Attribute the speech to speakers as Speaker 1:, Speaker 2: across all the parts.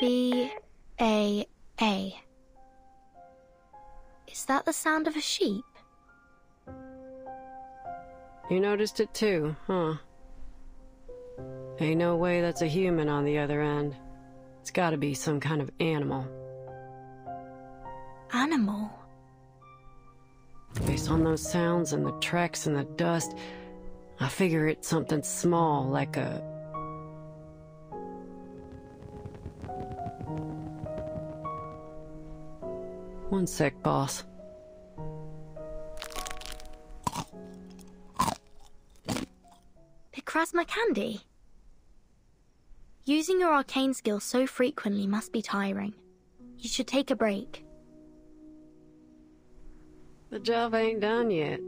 Speaker 1: B-A-A. Is that the sound of a sheep?
Speaker 2: You noticed it too, huh? Ain't no way that's a human on the other end. It's gotta be some kind of animal.
Speaker 1: Animal?
Speaker 2: Based on those sounds and the tracks in the dust, I figure it's something small, like a... One sec, boss.
Speaker 1: Picrasma Candy? Using your arcane skills so frequently must be tiring. You should take a break.
Speaker 2: The job ain't done yet.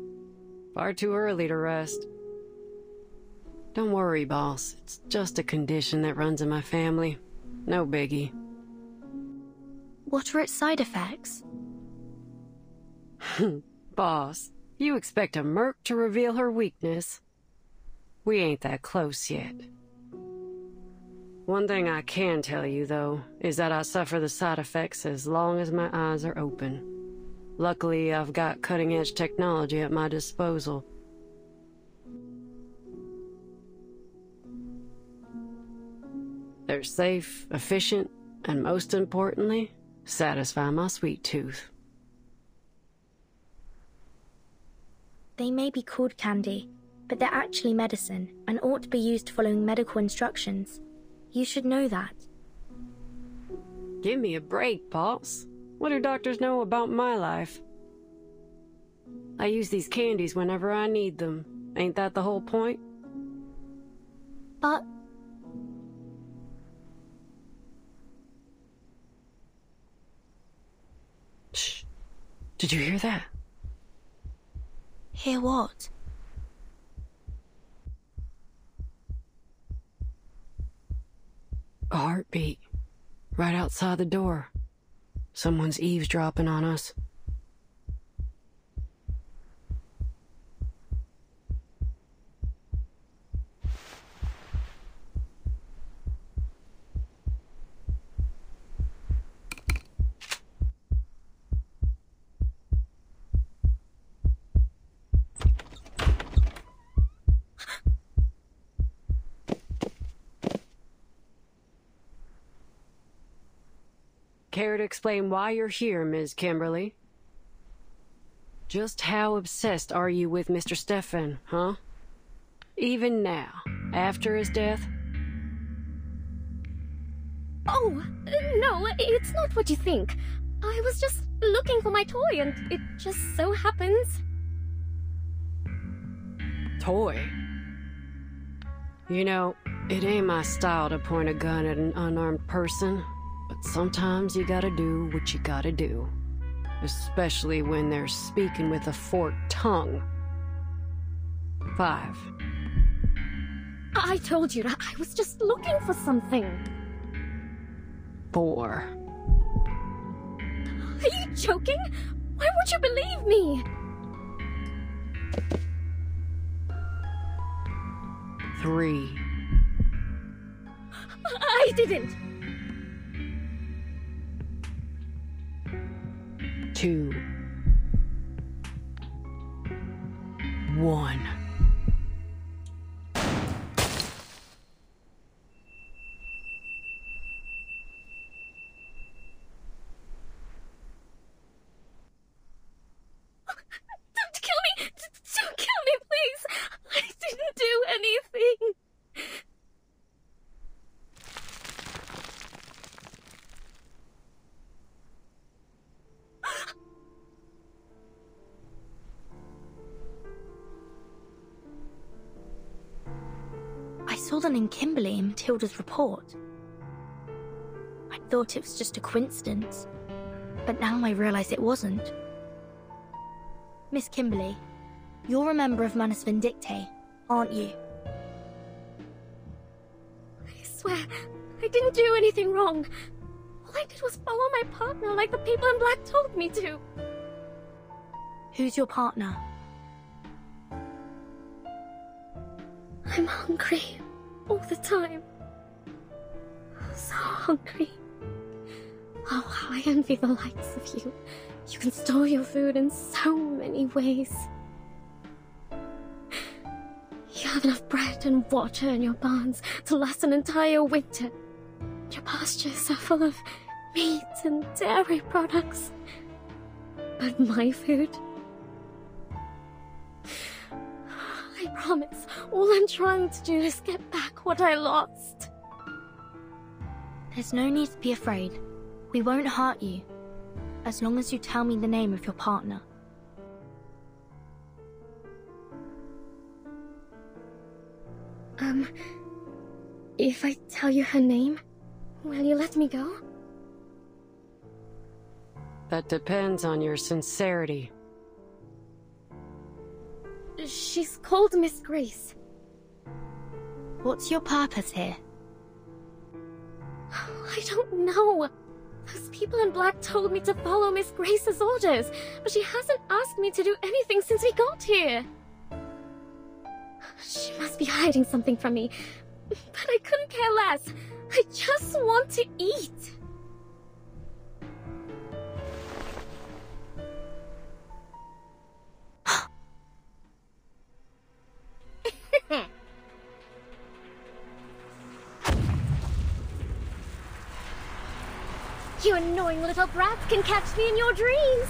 Speaker 2: Far too early to rest. Don't worry, boss. It's just a condition that runs in my family. No biggie.
Speaker 1: What are its side effects?
Speaker 2: Boss, you expect a merc to reveal her weakness? We ain't that close yet. One thing I can tell you, though, is that I suffer the side effects as long as my eyes are open. Luckily, I've got cutting-edge technology at my disposal. They're safe, efficient, and most importantly, satisfy my sweet tooth.
Speaker 1: They may be called candy, but they're actually medicine and ought to be used following medical instructions. You should know that.
Speaker 2: Give me a break, boss. What do doctors know about my life? I use these candies whenever I need them. Ain't that the whole point?
Speaker 1: But...
Speaker 2: Shh. Did you hear that?
Speaker 1: Hear what?
Speaker 2: A heartbeat. Right outside the door. Someone's eavesdropping on us. Care to explain why you're here, Ms. Kimberly? Just how obsessed are you with Mr. Stefan, huh? Even now, after his death?
Speaker 3: Oh, no, it's not what you think. I was just looking for my toy and it just so happens.
Speaker 2: Toy? You know, it ain't my style to point a gun at an unarmed person. But sometimes you gotta do what you gotta do. Especially when they're speaking with a forked tongue. 5.
Speaker 3: I told you, I was just looking for something.
Speaker 2: 4.
Speaker 3: Are you joking? Why won't you believe me?
Speaker 2: 3.
Speaker 3: I didn't.
Speaker 2: 2. 1.
Speaker 3: Don't kill me! Don't kill me, please! I didn't do anything!
Speaker 1: I saw the name Kimberly in Matilda's report. I thought it was just a coincidence, but now I realize it wasn't. Miss Kimberly, you're a member of Manus Vindictae, aren't you?
Speaker 3: I swear, I didn't do anything wrong. All I did was follow my partner like the people in black told me to.
Speaker 1: Who's your partner?
Speaker 3: I'm hungry. All the time. So hungry. Oh, I envy the likes of you. You can store your food in so many ways. You have enough bread and water in your barns to last an entire winter. Your pastures are full of meat and dairy products. But my food... I promise, all I'm trying to do is get back what I lost.
Speaker 1: There's no need to be afraid. We won't hurt you, as long as you tell me the name of your partner.
Speaker 3: If I tell you her name, will you let me go?
Speaker 2: That depends on your sincerity.
Speaker 3: She's called Miss Grace.
Speaker 1: What's your purpose here?
Speaker 3: I don't know. Those people in black told me to follow Miss Grace's orders, but she hasn't asked me to do anything since we got here. She must be hiding something from me, but I couldn't care less. I just want to eat. You annoying little brats can catch me in your dreams!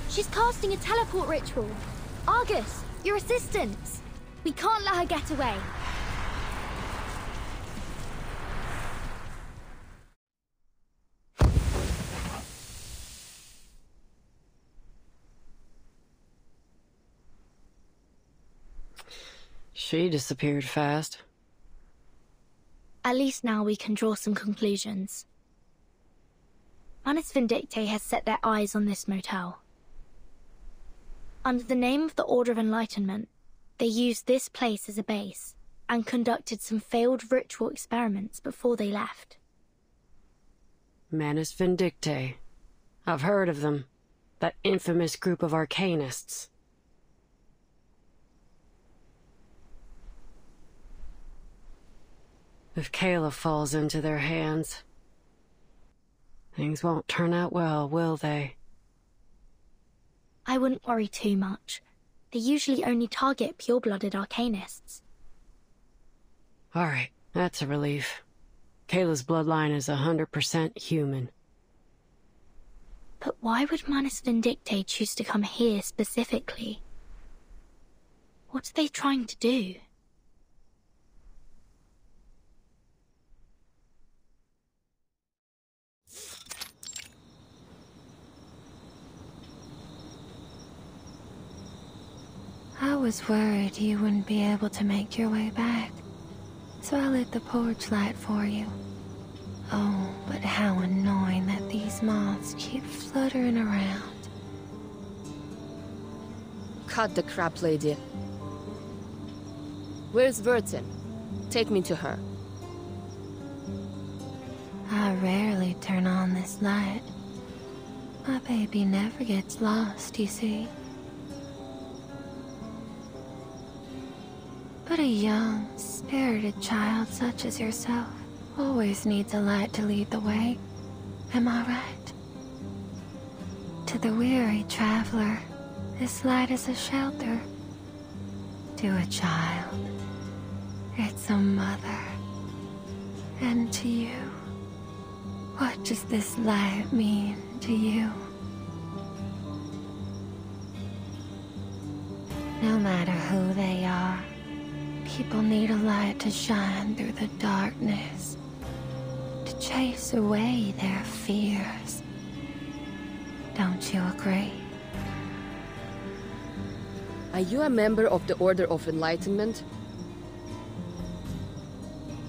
Speaker 1: She's casting a teleport ritual. Argus, your assistant. We can't let her get away.
Speaker 2: She disappeared fast.
Speaker 1: At least now we can draw some conclusions. Manus Vindictae has set their eyes on this motel. Under the name of the Order of Enlightenment, they used this place as a base and conducted some failed ritual experiments before they left.
Speaker 2: Manus Vindictae. I've heard of them. That infamous group of arcanists. If Kayla falls into their hands, things won't turn out well, will they?
Speaker 1: I wouldn't worry too much. They usually only target pure-blooded arcanists.
Speaker 2: Alright, that's a relief. Kayla's bloodline is 100% human.
Speaker 1: But why would Manus Vindictae choose to come here specifically? What are they trying to do?
Speaker 4: I was worried you wouldn't be able to make your way back, so I lit the porch light for you. Oh, but how annoying that these moths keep fluttering around.
Speaker 5: Cut the crap, lady. Where's Vertin? Take me to her.
Speaker 4: I rarely turn on this light. My baby never gets lost, you see. But a young, spirited child such as yourself always needs a light to lead the way. Am I right? To the weary traveler, this light is a shelter. To a child, it's a mother. And to you, what does this light mean to you? No matter who they are, people need a light to shine through the darkness, to chase away their fears. Don't you agree?
Speaker 5: Are you a member of the Order of Enlightenment?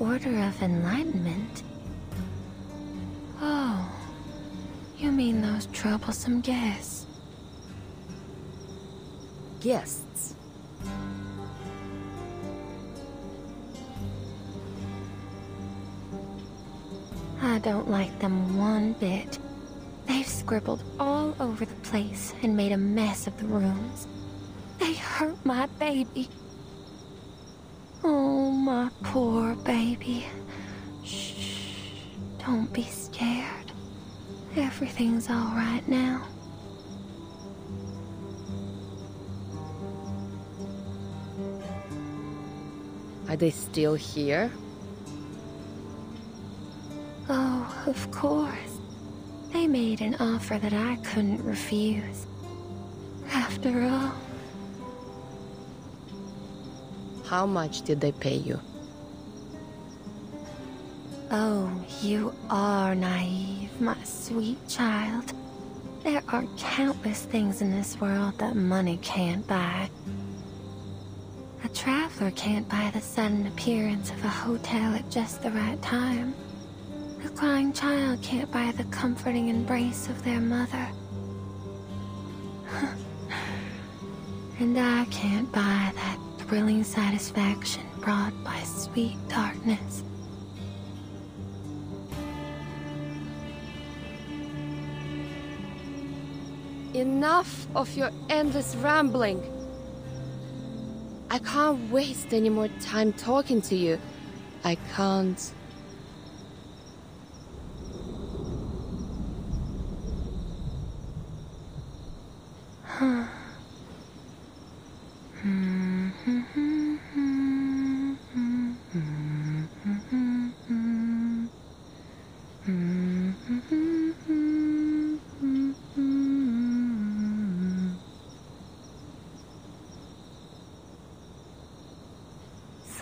Speaker 4: Order of Enlightenment? Oh, you mean those troublesome guests?
Speaker 5: Guests?
Speaker 4: I don't like them one bit. They've scribbled all over the place and made a mess of the rooms. They hurt my baby. Oh, my poor baby. Shh, don't be scared. scared. Everything's all right now.
Speaker 5: Are they still here?
Speaker 4: Oh, of course. They made an offer that I couldn't refuse. After all.
Speaker 5: How much did they pay you?
Speaker 4: Oh, you are naive, my sweet child. There are countless things in this world that money can't buy. A traveler can't buy the sudden appearance of a hotel at just the right time. A crying child can't buy the comforting embrace of their mother. And I can't buy that thrilling satisfaction brought by sweet darkness.
Speaker 5: Enough of your endless rambling. I can't waste any more time talking to you. I can't.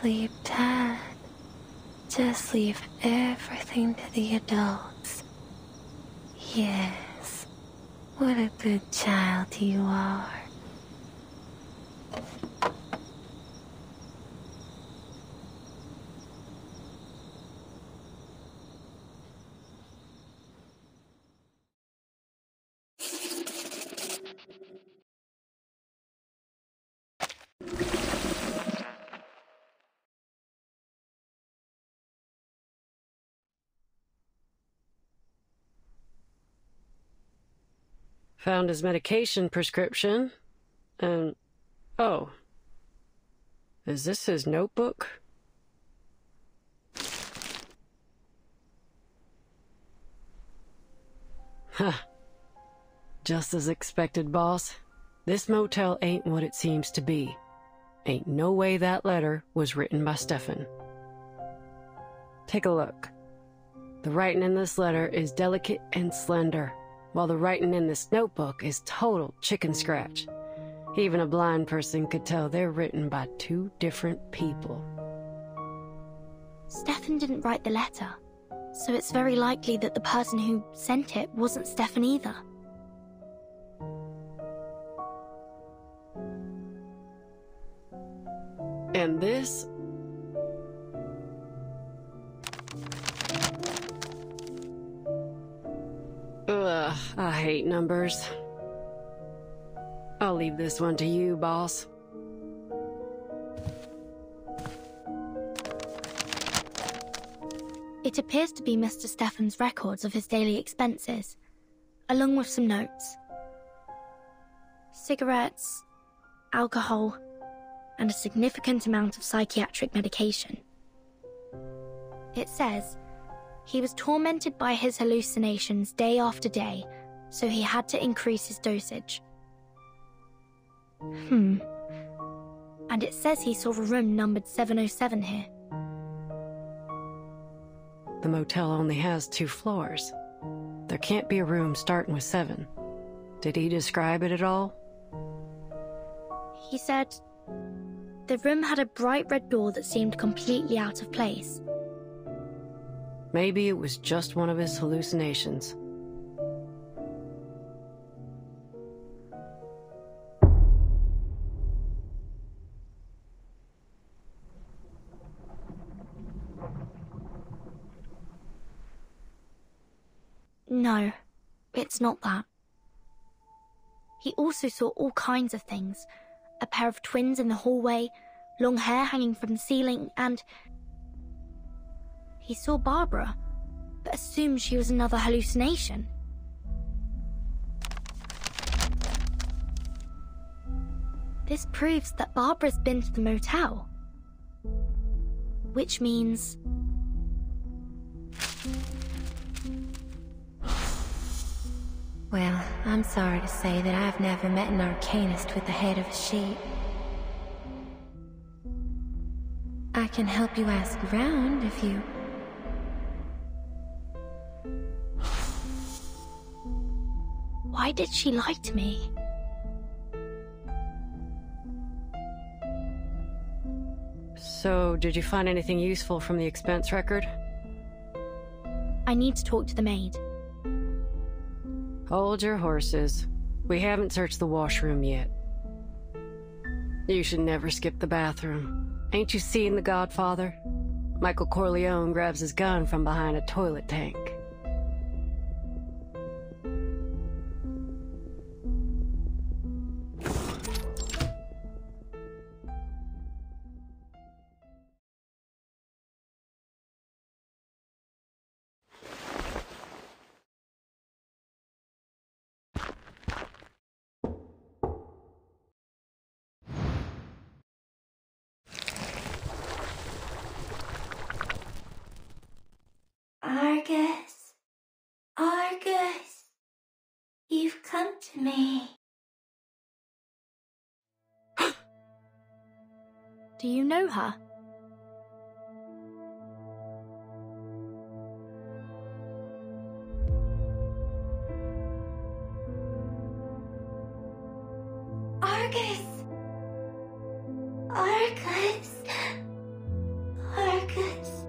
Speaker 4: Sleep tight. Just leave everything to the adults. Yes. What a good child you are.
Speaker 2: Found his medication prescription, and oh, is this his notebook? Huh. Just as expected, boss. This motel ain't what it seems to be. Ain't no way that letter was written by Stefan. Take a look. The writing in this letter is delicate and slender, while the writing in this notebook is total chicken scratch. Even a blind person could tell they're written by two different people.
Speaker 1: Stefan didn't write the letter, so it's very likely that the person who sent it wasn't Stefan either.
Speaker 2: And this? Ugh, I hate numbers. I'll leave this one to you, boss.
Speaker 1: It appears to be Mr. Stefan's records of his daily expenses, along with some notes. Cigarettes, alcohol, and a significant amount of psychiatric medication. It says he was tormented by his hallucinations day after day, so he had to increase his dosage. And it says he saw a room numbered 707 here.
Speaker 2: The motel only has 2 floors. There can't be a room starting with 7. Did he describe it at all?
Speaker 1: He said the room had a bright red door that seemed completely out of place.
Speaker 2: Maybe it was just one of his hallucinations.
Speaker 1: No, it's not that. He also saw all kinds of things. A pair of twins in the hallway, long hair hanging from the ceiling, and he saw Barbara, but assumed she was another hallucination. This proves that Barbara's been to the motel. Which means
Speaker 4: Well, I'm sorry to say that I've never met an arcanist with the head of a sheep. I can help you ask around if you...
Speaker 1: Why did she lie to me?
Speaker 2: So, did you find anything useful from the expense record?
Speaker 1: I need to talk to the maid.
Speaker 2: Hold your horses. We haven't searched the washroom yet. You should never skip the bathroom. Ain't you seen The Godfather? Michael Corleone grabs his gun from behind a toilet tank.
Speaker 1: Argus, Argus, you've come to me. Do you know her? Argus! Argus! Argus!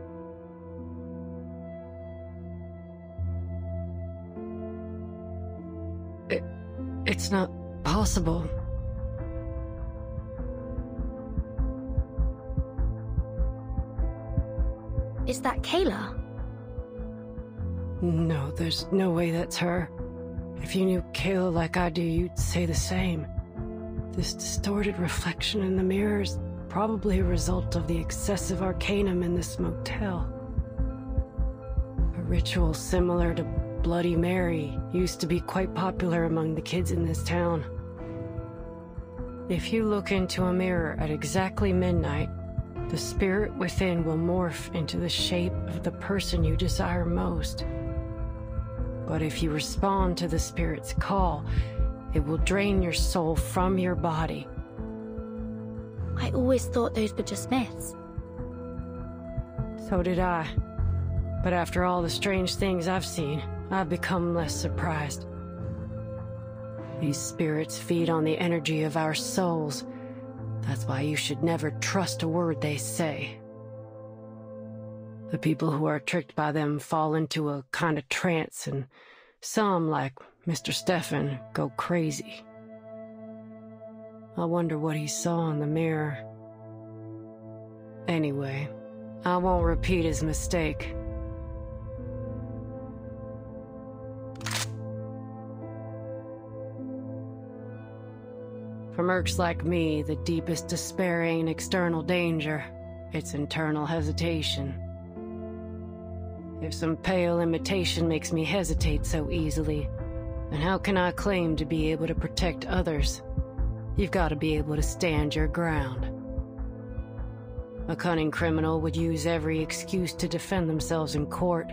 Speaker 2: It's not possible.
Speaker 1: Is that Kayla?
Speaker 2: No, there's no way that's her. If you knew Kayla like I do, you'd say the same. This distorted reflection in the mirror is probably a result of the excessive arcanum in this motel. A ritual similar to Bloody Mary used to be quite popular among the kids in this town. If you look into a mirror at exactly midnight, the spirit within will morph into the shape of the person you desire most. But if you respond to the spirit's call, it will drain your soul from your body.
Speaker 1: I always thought those were just myths.
Speaker 2: So did I. But after all the strange things I've seen, I've become less surprised. These spirits feed on the energy of our souls. That's why you should never trust a word they say. The people who are tricked by them fall into a kind of trance, and some, like Mr. Stefan, go crazy. I wonder what he saw in the mirror. Anyway, I won't repeat his mistake. For mercs like me, the deepest despair ain't external danger, it's internal hesitation. If some pale imitation makes me hesitate so easily, then how can I claim to be able to protect others? You've got to be able to stand your ground. A cunning criminal would use every excuse to defend themselves in court,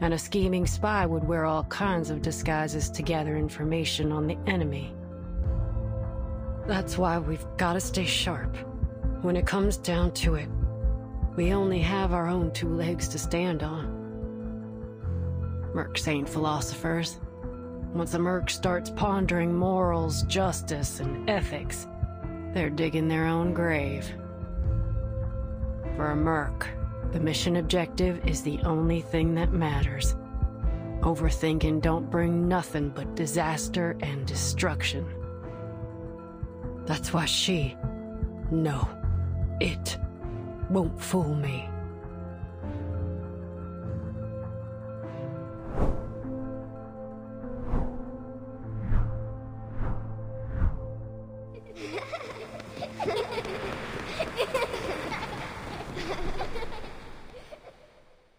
Speaker 2: and a scheming spy would wear all kinds of disguises to gather information on the enemy. That's why we've got to stay sharp. When it comes down to it, we only have our own two legs to stand on. Mercs ain't philosophers. Once a merc starts pondering morals, justice, and ethics, they're digging their own grave. For a merc, the mission objective is the only thing that matters. Overthinking don't bring nothing but disaster and destruction. That's why it won't fool me.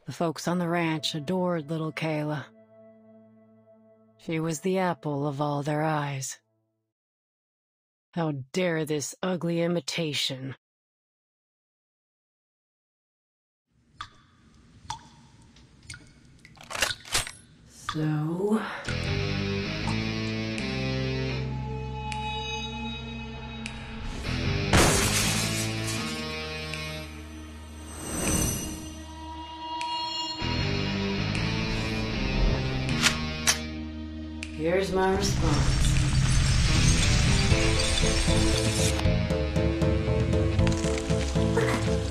Speaker 2: The folks on the ranch adored little Kayla. She was the apple of all their eyes. How dare this ugly imitation? So, Here's my response.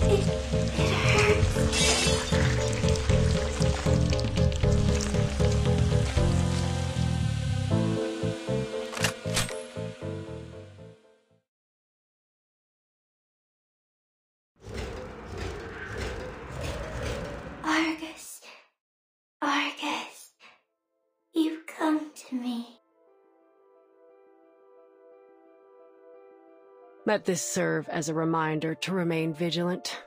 Speaker 1: It hurts. Argus, you've come to me.
Speaker 2: Let this serve as a reminder to remain vigilant.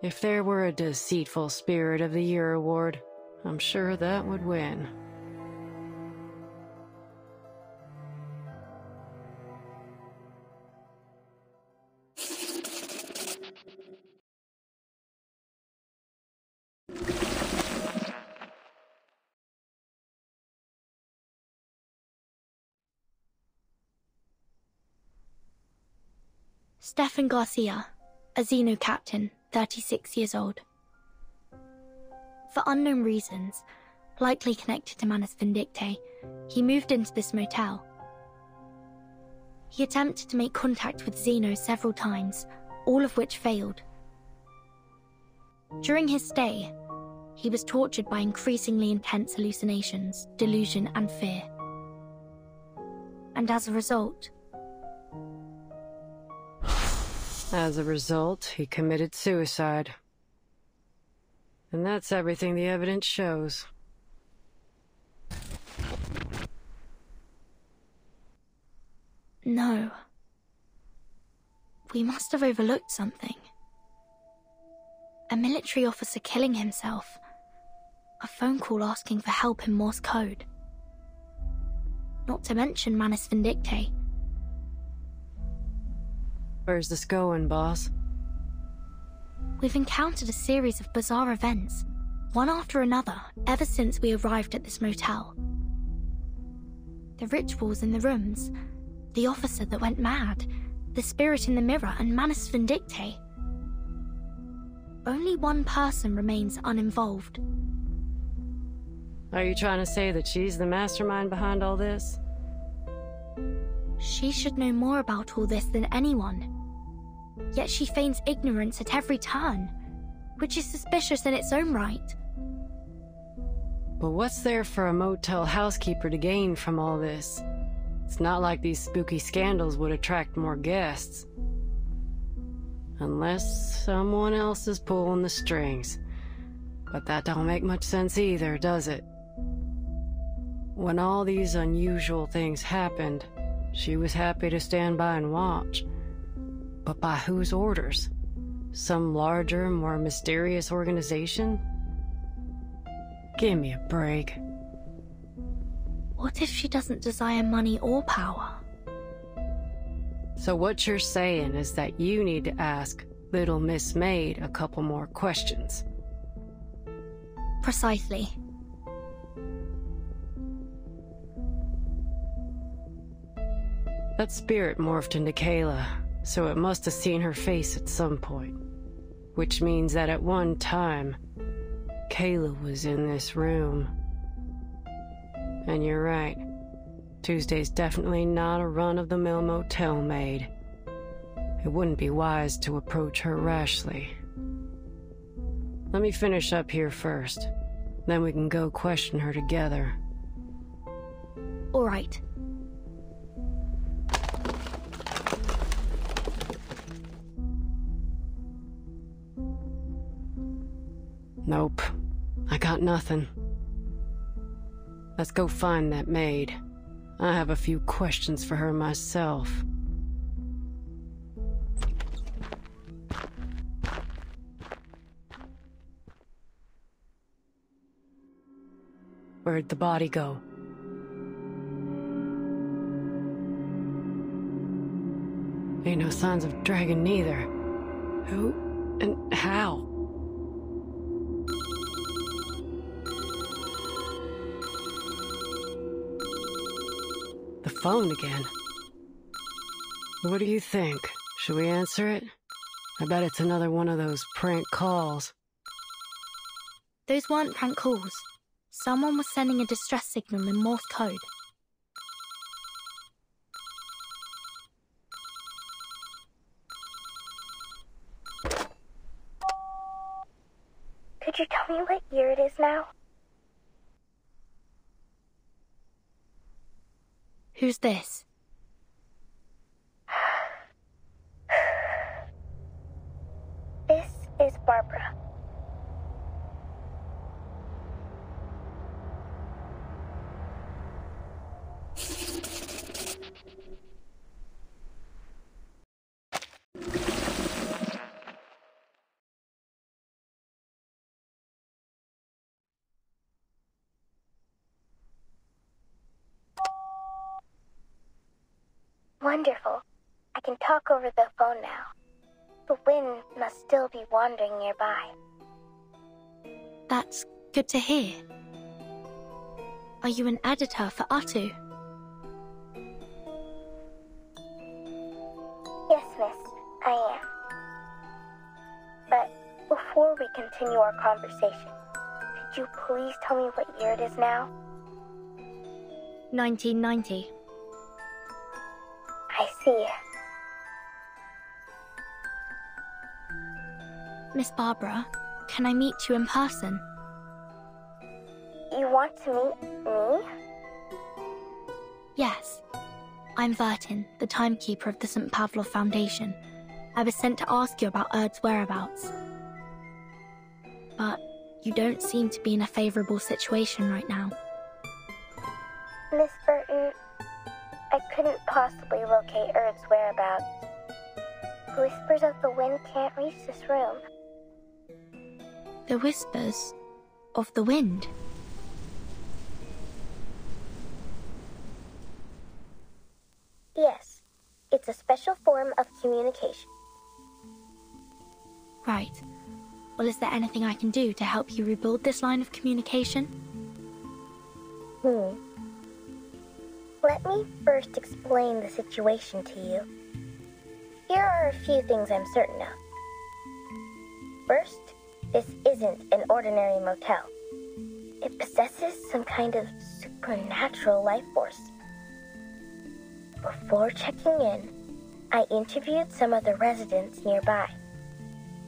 Speaker 2: If there were a deceitful Spirit of the Year award, I'm sure that would win.
Speaker 1: Stefan Garcia, a Xeno captain, 36 years old. For unknown reasons, likely connected to Manus Vindicte, he moved into this motel. He attempted to make contact with Xeno several times, all of which failed. During his stay, he was tortured by increasingly intense hallucinations, delusion, and fear. And as a result,
Speaker 2: he committed suicide. And that's everything the evidence shows.
Speaker 1: No. We must have overlooked something. A military officer killing himself. A phone call asking for help in Morse code. Not to mention Manus Vindicte.
Speaker 2: Where's this going, boss?
Speaker 1: We've encountered a series of bizarre events, one after another, ever since we arrived at this motel. The rituals in the rooms, the officer that went mad, the spirit in the mirror, and Manus Vindicte. Only one person remains uninvolved.
Speaker 2: Are you trying to say that she's the mastermind behind all this?
Speaker 1: She should know more about all this than anyone. Yet she feigns ignorance at every turn, which is suspicious in its own right.
Speaker 2: But what's there for a motel housekeeper to gain from all this? It's not like these spooky scandals would attract more guests. Unless someone else is pulling the strings. But that don't make much sense either, does it? When all these unusual things happened, she was happy to stand by and watch. But by whose orders? Some larger, more mysterious organization? Give me a break.
Speaker 1: What if she doesn't desire money or power?
Speaker 2: So what you're saying is that you need to ask Little Miss Maid a couple more questions.
Speaker 1: Precisely.
Speaker 2: That spirit morphed into Kayla, so it must have seen her face at some point. Which means that at one time, Kayla was in this room. And you're right. Tuesday's definitely not a run-of-the-mill motel maid. It wouldn't be wise to approach her rashly. Let me finish up here first. Then we can go question her together.
Speaker 1: All right.
Speaker 2: Nope. I got nothing. Let's go find that maid. I have a few questions for her myself. Where'd the body go? Ain't no signs of dragon neither. Who and how? The phone again. What do you think? Should we answer it? I bet it's another one of those prank calls.
Speaker 1: Those weren't prank calls. Someone was sending a distress signal in Morse code. you tell me what year it is now? Who's this?
Speaker 6: This is Barbara. Wonderful. I can talk over the phone now. The wind must still be wandering nearby.
Speaker 1: That's good to hear. Are you an editor for Atu?
Speaker 6: Yes, miss, I am. But before we continue our conversation, could you please tell me what year it is now?
Speaker 1: 1990.
Speaker 6: I see.
Speaker 1: Miss Barbara, can I meet you in person?
Speaker 6: You want to meet me?
Speaker 1: Yes. I'm Vertin, the timekeeper of the St. Pavlov Foundation. I was sent to ask you about Erd's whereabouts. But you don't seem to be in a favorable situation right now.
Speaker 6: Miss Burton, I couldn't possibly locate Erd's whereabouts. The whispers of the wind can't reach this room.
Speaker 1: The whispers of the wind?
Speaker 6: Yes, it's a special form of communication.
Speaker 1: Right. Well, is there anything I can do to help you rebuild this line of communication?
Speaker 6: Let me first explain the situation to you. Here are a few things I'm certain of. First, this isn't an ordinary motel. It possesses some kind of supernatural life force. Before checking in, I interviewed some of the residents nearby.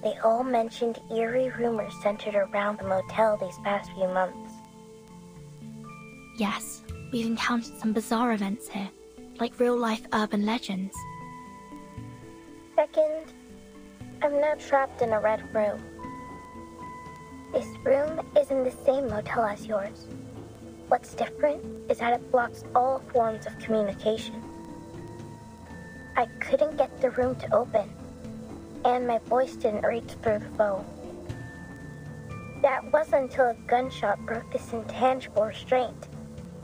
Speaker 6: They all mentioned eerie rumors centered around the motel these past few months.
Speaker 1: Yes, we've encountered some bizarre events here, like real-life urban legends.
Speaker 6: Second, I'm now trapped in a red room. This room is in the same motel as yours. What's different is that it blocks all forms of communication. I couldn't get the room to open, and my voice didn't reach through the phone. That wasn't until a gunshot broke this intangible restraint.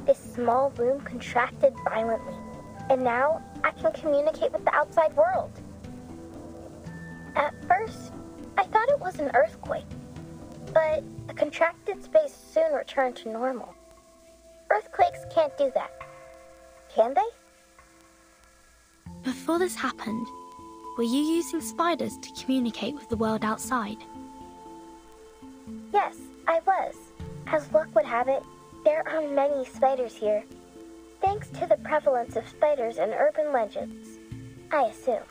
Speaker 6: This small room contracted violently, and now I can communicate with the outside world. At first, I thought it was an earthquake, but the contracted space soon returned to normal. Earthquakes can't do that, can they?
Speaker 1: Before this happened, were you using spiders to communicate with the world outside?
Speaker 6: Yes, I was. As luck would have it, there are many spiders here. Thanks to the prevalence of spiders in urban legends, I assume.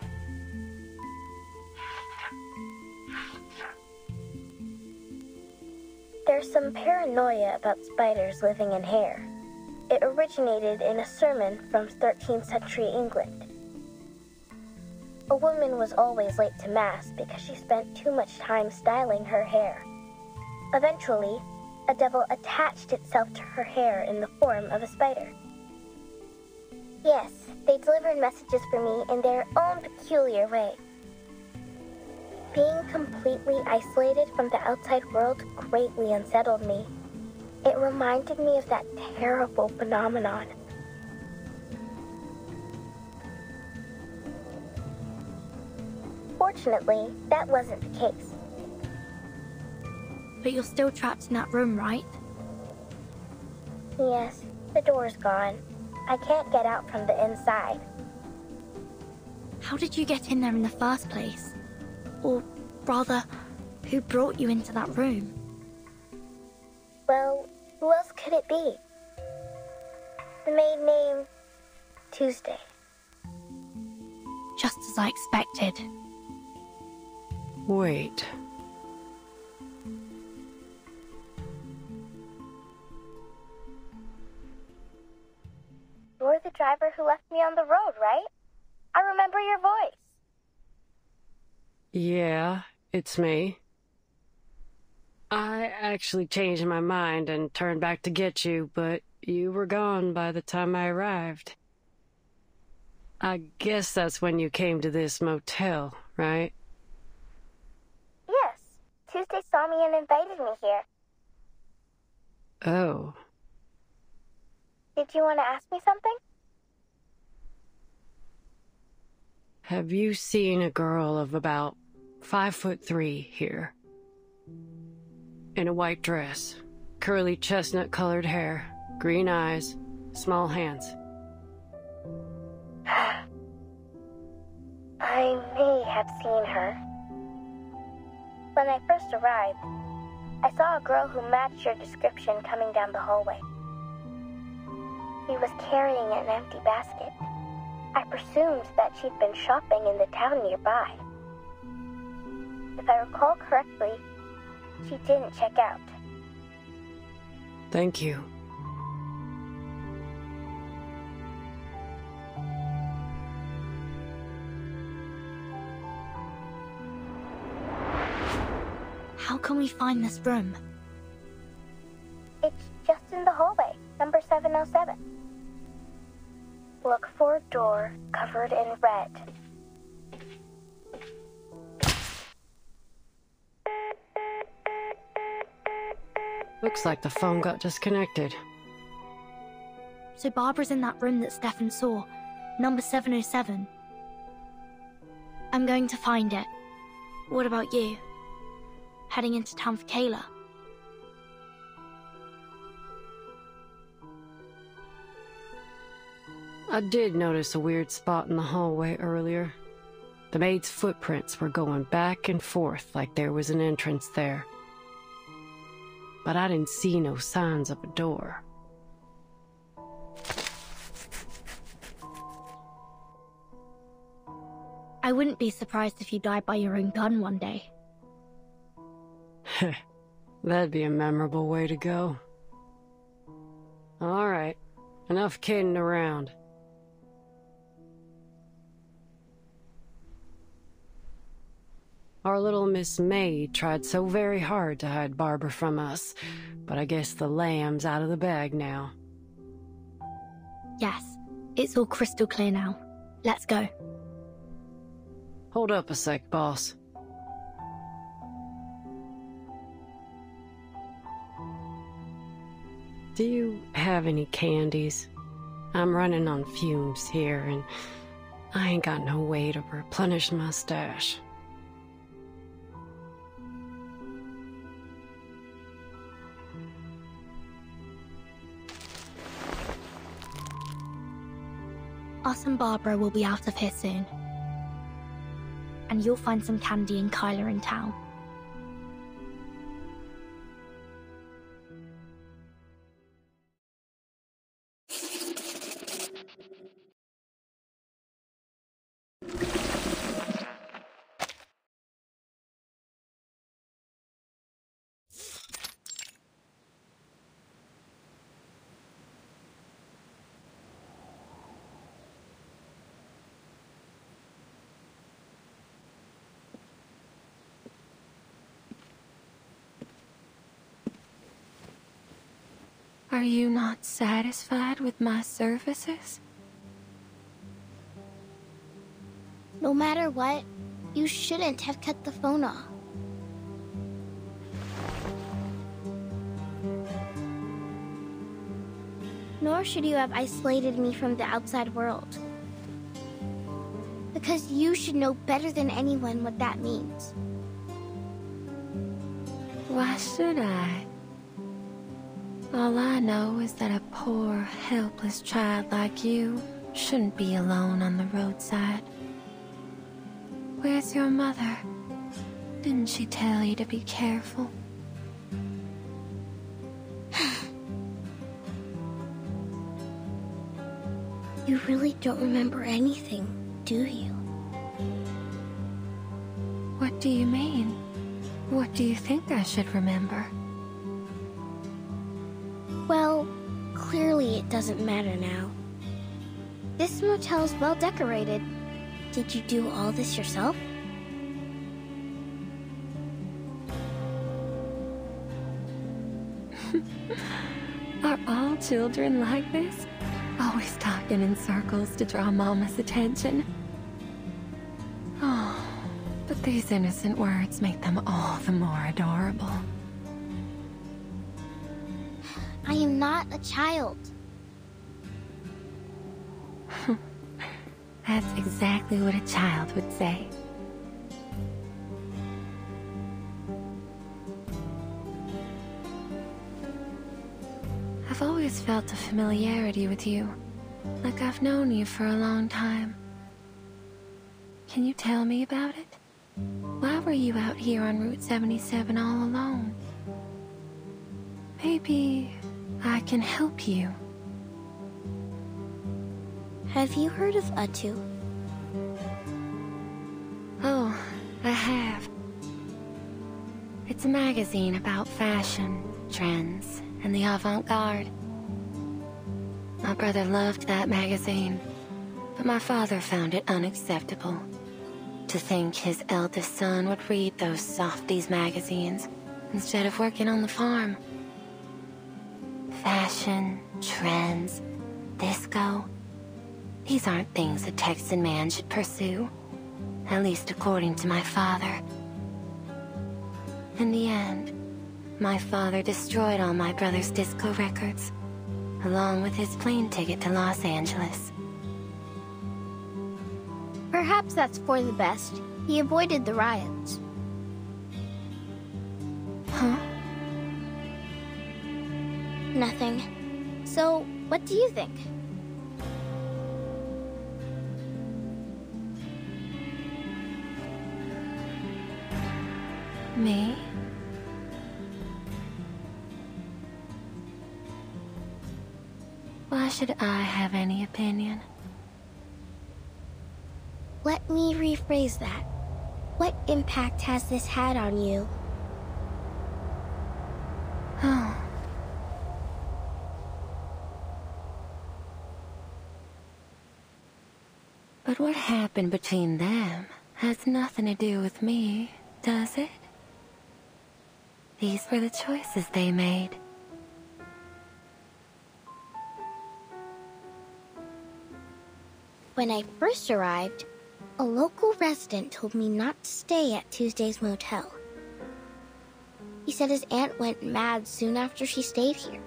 Speaker 6: There's some paranoia about spiders living in hair. It originated in a sermon from 13th century England. A woman was always late to Mass because she spent too much time styling her hair. Eventually, a devil attached itself to her hair in the form of a spider. Yes, they delivered messages for me in their own peculiar way. Being completely isolated from the outside world greatly unsettled me. It reminded me of that terrible phenomenon. Fortunately, that wasn't the case.
Speaker 1: But you're still trapped in that room, right?
Speaker 6: Yes, the door's gone. I can't get out from the inside.
Speaker 1: How did you get in there in the first place? Or rather, who brought you into that room?
Speaker 6: Well, who else could it be? The maid named Tuesday.
Speaker 1: Just as I expected.
Speaker 2: Wait.
Speaker 6: who left me on the road, right? I remember your voice.
Speaker 2: Yeah, it's me. I actually changed my mind and turned back to get you, but you were gone by the time I arrived. I guess that's when you came to this motel, right?
Speaker 6: Yes. Tuesday saw me and invited me here.
Speaker 2: Oh.
Speaker 6: Did you want to ask me something?
Speaker 2: Have you seen a girl of about 5'3" here? In a white dress, curly chestnut-colored hair, green eyes, small hands.
Speaker 6: I may have seen her. When I first arrived, I saw a girl who matched your description coming down the hallway. She was carrying an empty basket. I presumed that she'd been shopping in the town nearby. If I recall correctly, she didn't check out.
Speaker 2: Thank you.
Speaker 1: How can we find this room?
Speaker 6: It's just in the hallway, number 707. Look for a door covered in red.
Speaker 2: Looks like the phone got disconnected.
Speaker 1: So Barbara's in that room that Stefan saw, number 707. I'm going to find it. What about you? Heading into town for Kayla?
Speaker 2: I did notice a weird spot in the hallway earlier. The maid's footprints were going back and forth like there was an entrance there. But I didn't see no signs of a door.
Speaker 1: I wouldn't be surprised if you died by your own gun one day.
Speaker 2: That'd be a memorable way to go. Alright, enough kidding around. Our little Miss May tried so very hard to hide Barbara from us, but I guess the lamb's out of the bag now.
Speaker 1: Yes, it's all crystal clear now. Let's go.
Speaker 2: Hold up a sec, boss. Do you have any candies? I'm running on fumes here, and I ain't got no way to replenish my stash.
Speaker 1: Us and Barbara will be out of here soon. And you'll find some candy and Kyla in town.
Speaker 4: Are you not satisfied with my services?
Speaker 3: No matter what, you shouldn't have cut the phone off. Nor should you have isolated me from the outside world. Because you should know better than anyone what that means.
Speaker 4: Why should I? All I know is that a poor, helpless child like you shouldn't be alone on the roadside. Where's your mother? Didn't she tell you to be careful?
Speaker 3: You really don't remember anything, do you?
Speaker 4: What do you mean? What do you think I should remember?
Speaker 3: Well, clearly it doesn't matter now.
Speaker 6: This motel's well decorated. Did you do all this yourself?
Speaker 4: Are all children like this? Always talking in circles to draw Mama's attention. Oh, but these innocent words make them all the more adorable.
Speaker 6: I am not a child.
Speaker 4: That's exactly what a child would say. I've always felt a familiarity with you, like I've known you for a long time. Can you tell me about it? Why were you out here on Route 77 all alone? Maybe I can help you.
Speaker 6: Have you heard of Atu?
Speaker 4: Oh, I have. It's a magazine about fashion, trends, and the avant-garde. My brother loved that magazine, but my father found it unacceptable. To think his eldest son would read those softies magazines instead of working on the farm. Fashion, trends, disco. These aren't things a Texan man should pursue, at least according to my father. In the end, my father destroyed all my brother's disco records, along with his plane ticket to Los Angeles.
Speaker 6: Perhaps that's for the best. He avoided the riots.
Speaker 4: Huh?
Speaker 6: Nothing. So, what do you think?
Speaker 4: Me? Why should I have any opinion?
Speaker 6: Let me rephrase that. What impact has this had on you?
Speaker 4: Oh. But what happened between them has nothing to do with me, does it? These were the choices they made.
Speaker 6: When I first arrived, a local resident told me not to stay at Tuesday's motel. He said his aunt went mad soon after she stayed here.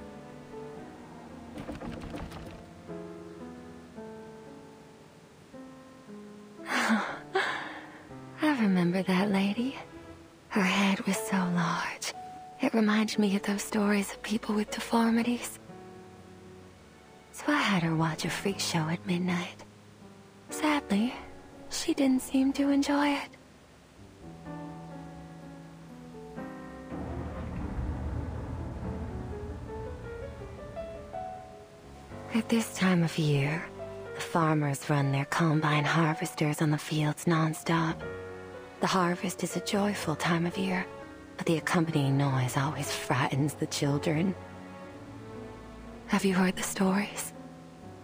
Speaker 4: I remember that lady. Her head was so large. It reminded me of those stories of people with deformities. So I had her watch a freak show at midnight. Sadly, she didn't seem to enjoy it. At this time of year, the farmers run their combine harvesters on the fields non-stop. The harvest is a joyful time of year, but the accompanying noise always frightens the children. Have you heard the stories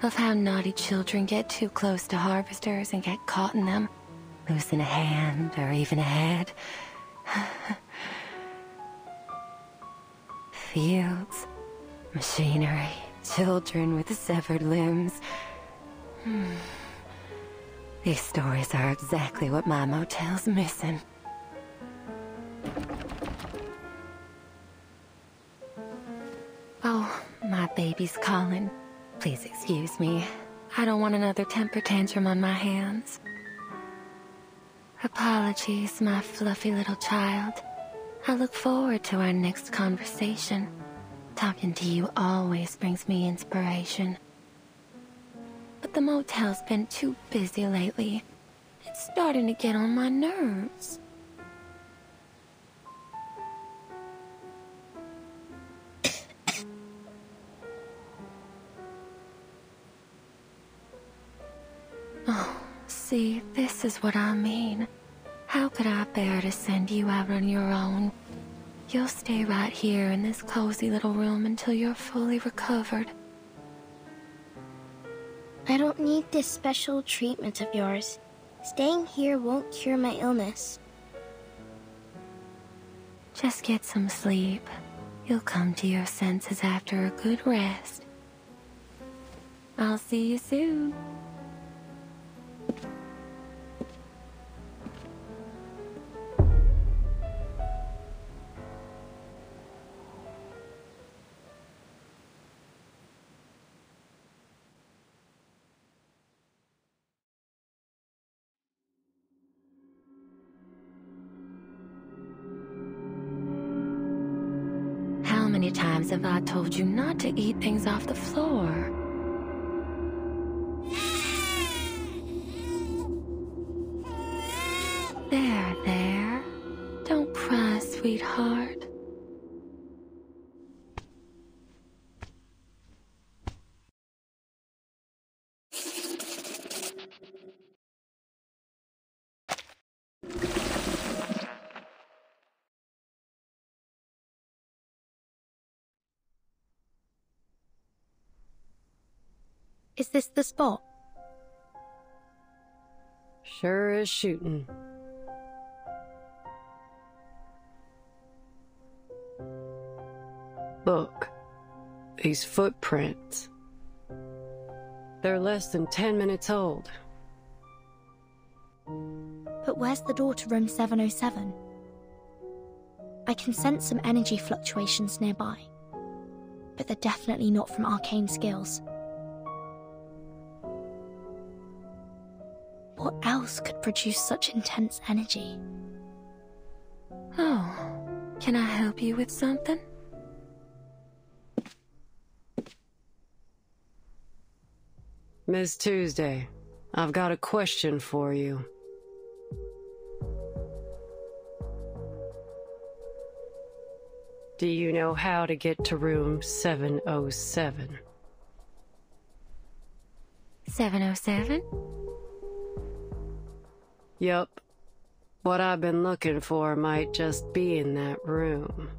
Speaker 4: of how naughty children get too close to harvesters and get caught in them, losing a hand or even a head? Fields, machinery, children with severed limbs. These stories are exactly what my motel's missing. Oh, my baby's calling. Please excuse me. I don't want another temper tantrum on my hands. Apologies, my fluffy little child. I look forward to our next conversation. Talking to you always brings me inspiration. But the motel's been too busy lately. It's starting to get on my nerves. Oh, see, this is what I mean. How could I bear to send you out on your own? You'll stay right here in this cozy little room until you're fully recovered.
Speaker 1: I don't need this special treatment of yours. Staying here won't cure my illness.
Speaker 4: Just get some sleep. You'll come to your senses after a good rest. I'll see you soon. How many times have I told you not to eat things off the floor? There. Don't cry, sweetheart.
Speaker 1: Is this the spot?
Speaker 2: Sure is shooting. Look, these footprints. They're less than 10 minutes old.
Speaker 1: But where's the door to room 707? I can sense some energy fluctuations nearby, but they're definitely not from arcane skills. What else could produce such intense energy?
Speaker 4: Oh, can I help you with something?
Speaker 2: Ms. Tuesday, I've got a question for you. Do you know how to get to room 707?
Speaker 4: 707?
Speaker 2: Yup. What I've been looking for might just be in that room.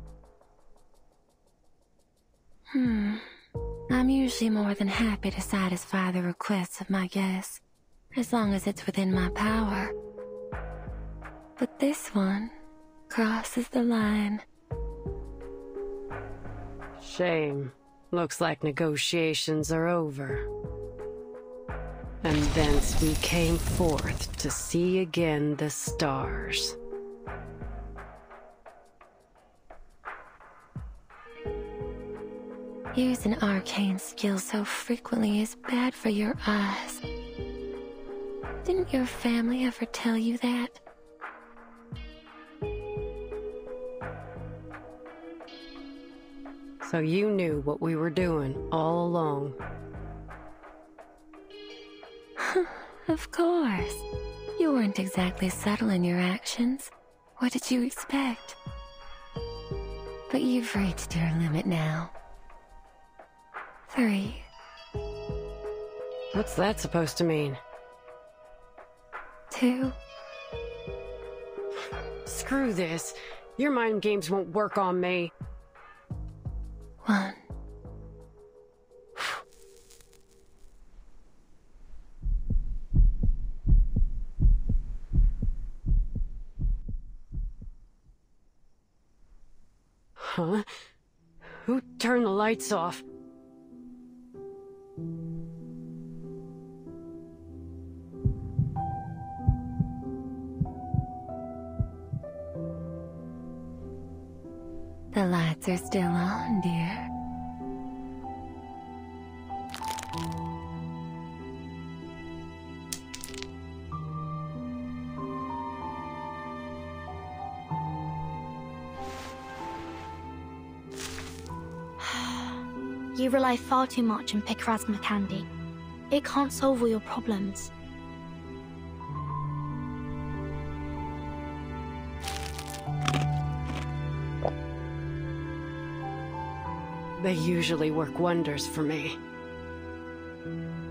Speaker 4: I'm usually more than happy to satisfy the requests of my guests, as long as it's within my power. But this one crosses the line.
Speaker 2: Shame. Looks like negotiations are over. And thence we came forth to see again the stars.
Speaker 4: Using arcane skills so frequently is bad for your eyes. Didn't your family ever tell you that?
Speaker 2: So you knew what we were doing all along.
Speaker 4: Of course. You weren't exactly subtle in your actions. What did you expect? But you've reached your limit now. 3.
Speaker 2: What's that supposed to mean?
Speaker 4: 2.
Speaker 2: Screw this. Your mind games won't work on me.
Speaker 4: 1.
Speaker 2: Huh? Who turned the lights off?
Speaker 4: The lights are still on, dear.
Speaker 1: You rely far too much on Picrasma Candy. It can't solve all your problems.
Speaker 2: They usually work wonders for me.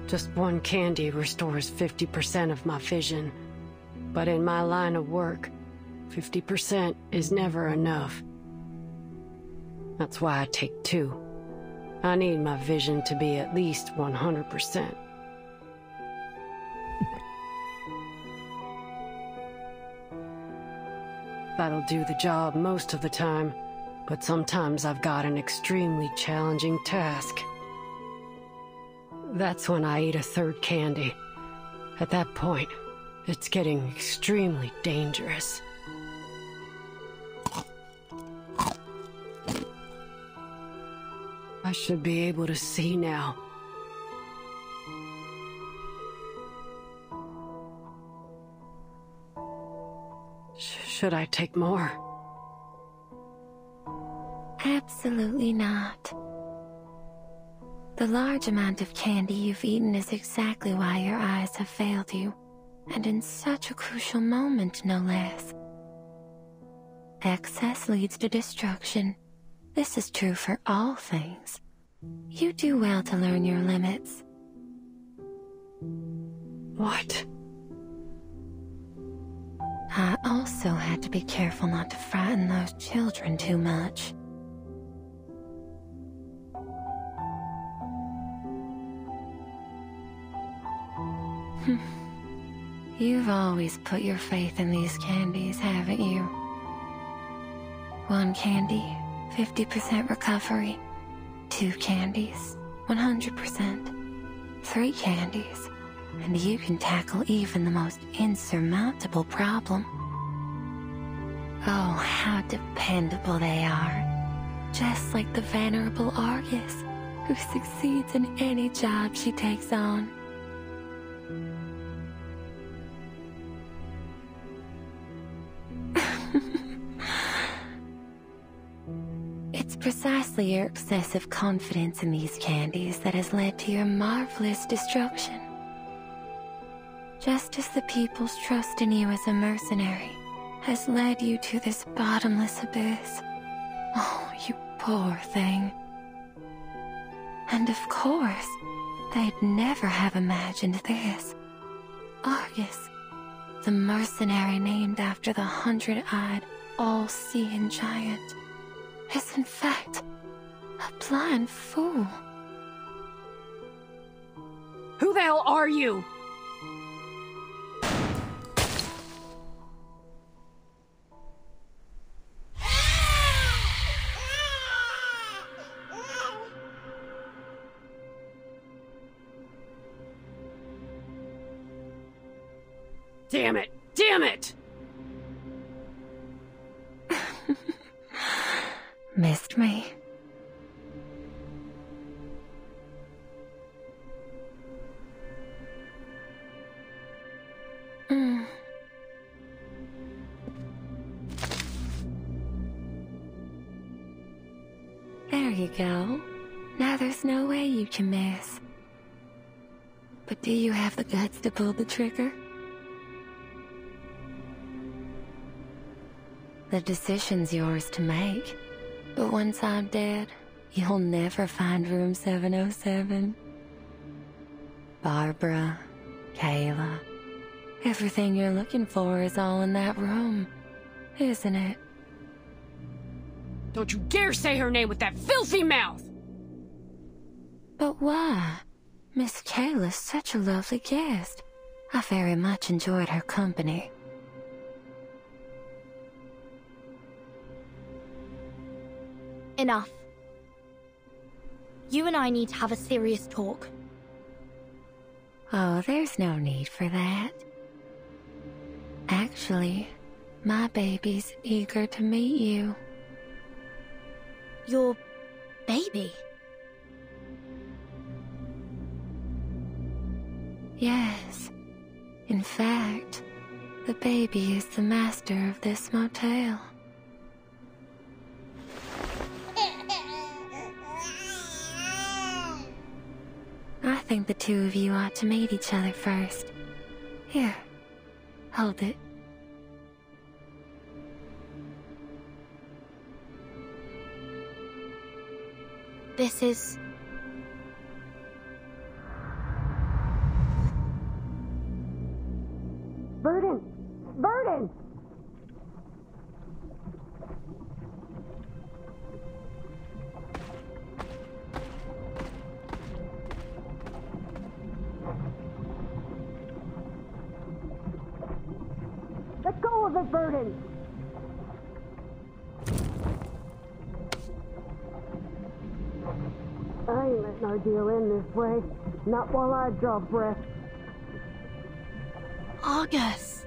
Speaker 2: Just one candy restores 50% of my vision. But in my line of work, 50% is never enough. That's why I take 2. I need my vision to be at least 100%. That'll do the job most of the time, but sometimes I've got an extremely challenging task. That's when I eat a third candy. At that point, it's getting extremely dangerous. I should be able to see now. Should I take more?
Speaker 4: Absolutely not. The large amount of candy you've eaten is exactly why your eyes have failed you, and in such a crucial moment, no less. Excess leads to destruction. This is true for all things. You do well to learn your limits.
Speaker 2: What?
Speaker 4: I also had to be careful not to frighten those children too much. You've always put your faith in these candies, haven't you? 1 candy, 50% recovery. 2 candies, 100%. 3 candies, and you can tackle even the most insurmountable problem. Oh, how dependable they are. Just like the venerable Argus, who succeeds in any job she takes on. It's precisely your excessive confidence in these candies that has led to your marvelous destruction. Just as the people's trust in you as a mercenary has led you to this bottomless abyss. Oh, you poor thing. And of course, they'd never have imagined this. Argus, the mercenary named after the 100-eyed, all-seeing giant, is in fact a blind fool.
Speaker 2: Who the hell are you? Damn it! Damn it!
Speaker 4: Missed me. There you go. Now there's no way you can miss. But do you have the guts to pull the trigger? The decision's yours to make. But once I'm dead, you'll never find room 707. Barbara, Kayla, everything you're looking for is all in that room, isn't it?
Speaker 2: Don't you dare say her name with that filthy mouth!
Speaker 4: But why? Miss Kayla's such a lovely guest. I very much enjoyed her company.
Speaker 1: Enough. You and I need to have a serious talk.
Speaker 4: Oh, there's no need for that. Actually, my baby's eager to meet you.
Speaker 1: Your baby?
Speaker 4: Yes. In fact, the baby is the master of this motel. I think the two of you ought to meet each other first. Here, hold it.
Speaker 1: This is...
Speaker 2: Burden! Burden! Let go of it, Burden! I ain't letting our deal end this way. Not while I draw breath.
Speaker 1: Argus!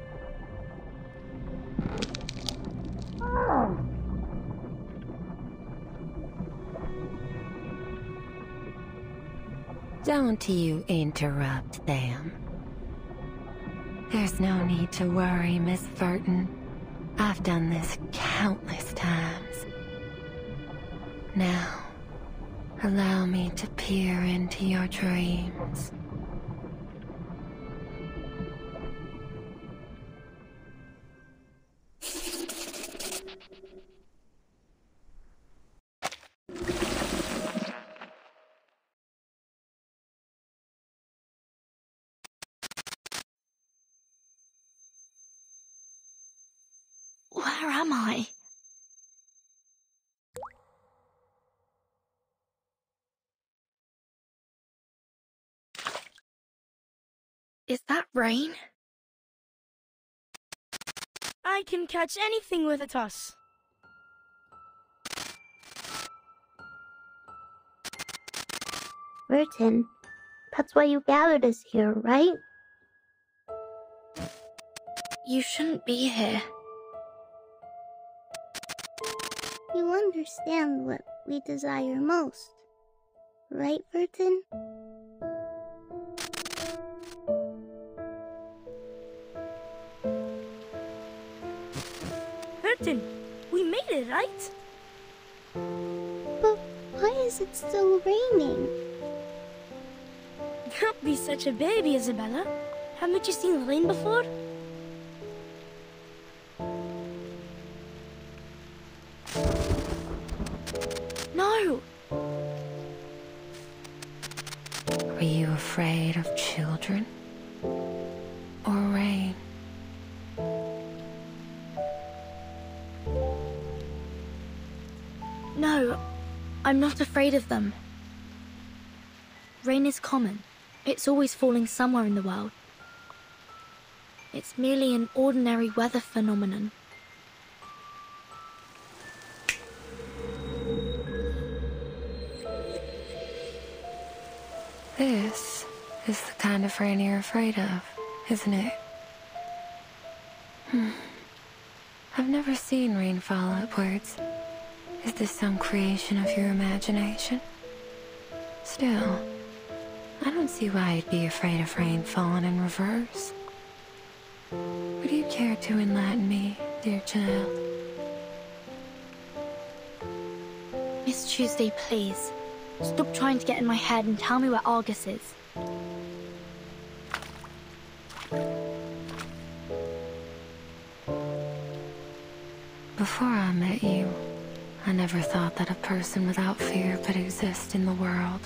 Speaker 4: Don't you interrupt them. There's no need to worry, Miss Burton. I've done this countless times. Now, allow me to peer into your dreams.
Speaker 1: Where am I? Is that rain?
Speaker 7: I can catch anything with a toss.
Speaker 6: Burton, that's why you gathered us here, right?
Speaker 1: You shouldn't be here.
Speaker 6: You understand what we desire most, right, Burton?
Speaker 7: Burton, we made it, right?
Speaker 6: But why is it still raining?
Speaker 7: Don't be such a baby, Isabella. Haven't you seen rain before?
Speaker 1: No!
Speaker 4: Were you afraid of children? Or rain?
Speaker 1: No, I'm not afraid of them. Rain is common. It's always falling somewhere in the world. It's merely an ordinary weather phenomenon.
Speaker 4: This is the kind of rain you're afraid of, isn't it? I've never seen rain fall upwards. Is this some creation of your imagination? Still, I don't see why you'd be afraid of rain falling in reverse. Would you care to enlighten me, dear child?
Speaker 1: Miss Tuesday, please. Stop trying to get in my head and tell me where Argus is.
Speaker 4: Before I met you, I never thought that a person without fear could exist in the world.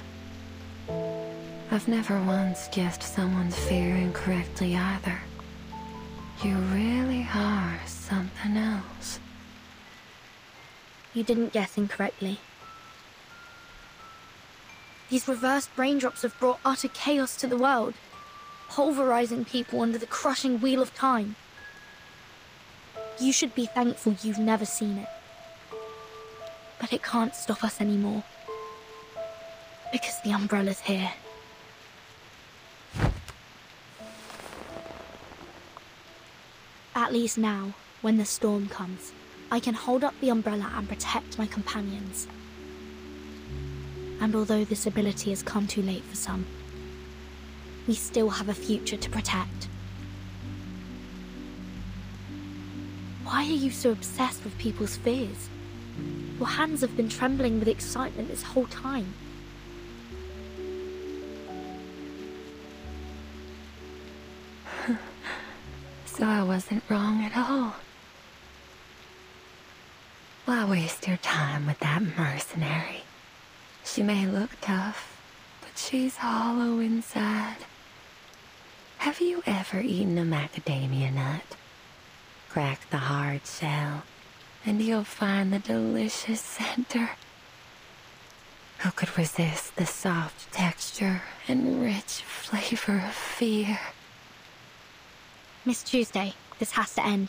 Speaker 4: I've never once guessed someone's fear incorrectly either. You really are something else.
Speaker 1: You didn't guess incorrectly. These reversed raindrops have brought utter chaos to the world, pulverizing people under the crushing wheel of time. You should be thankful you've never seen it. But it can't stop us anymore. Because the umbrella's here. At least now, when the storm comes, I can hold up the umbrella and protect my companions. And although this ability has come too late for some, we still have a future to protect. Why are you so obsessed with people's fears? Your hands have been trembling with excitement this whole time.
Speaker 4: So I wasn't wrong at all. Why waste your time with that mercenary? She may look tough, but she's hollow inside. Have you ever eaten a macadamia nut? Crack the hard shell, and you'll find the delicious center. Who could resist the soft texture and rich flavor of fear?
Speaker 1: Miss Tuesday, this has to end.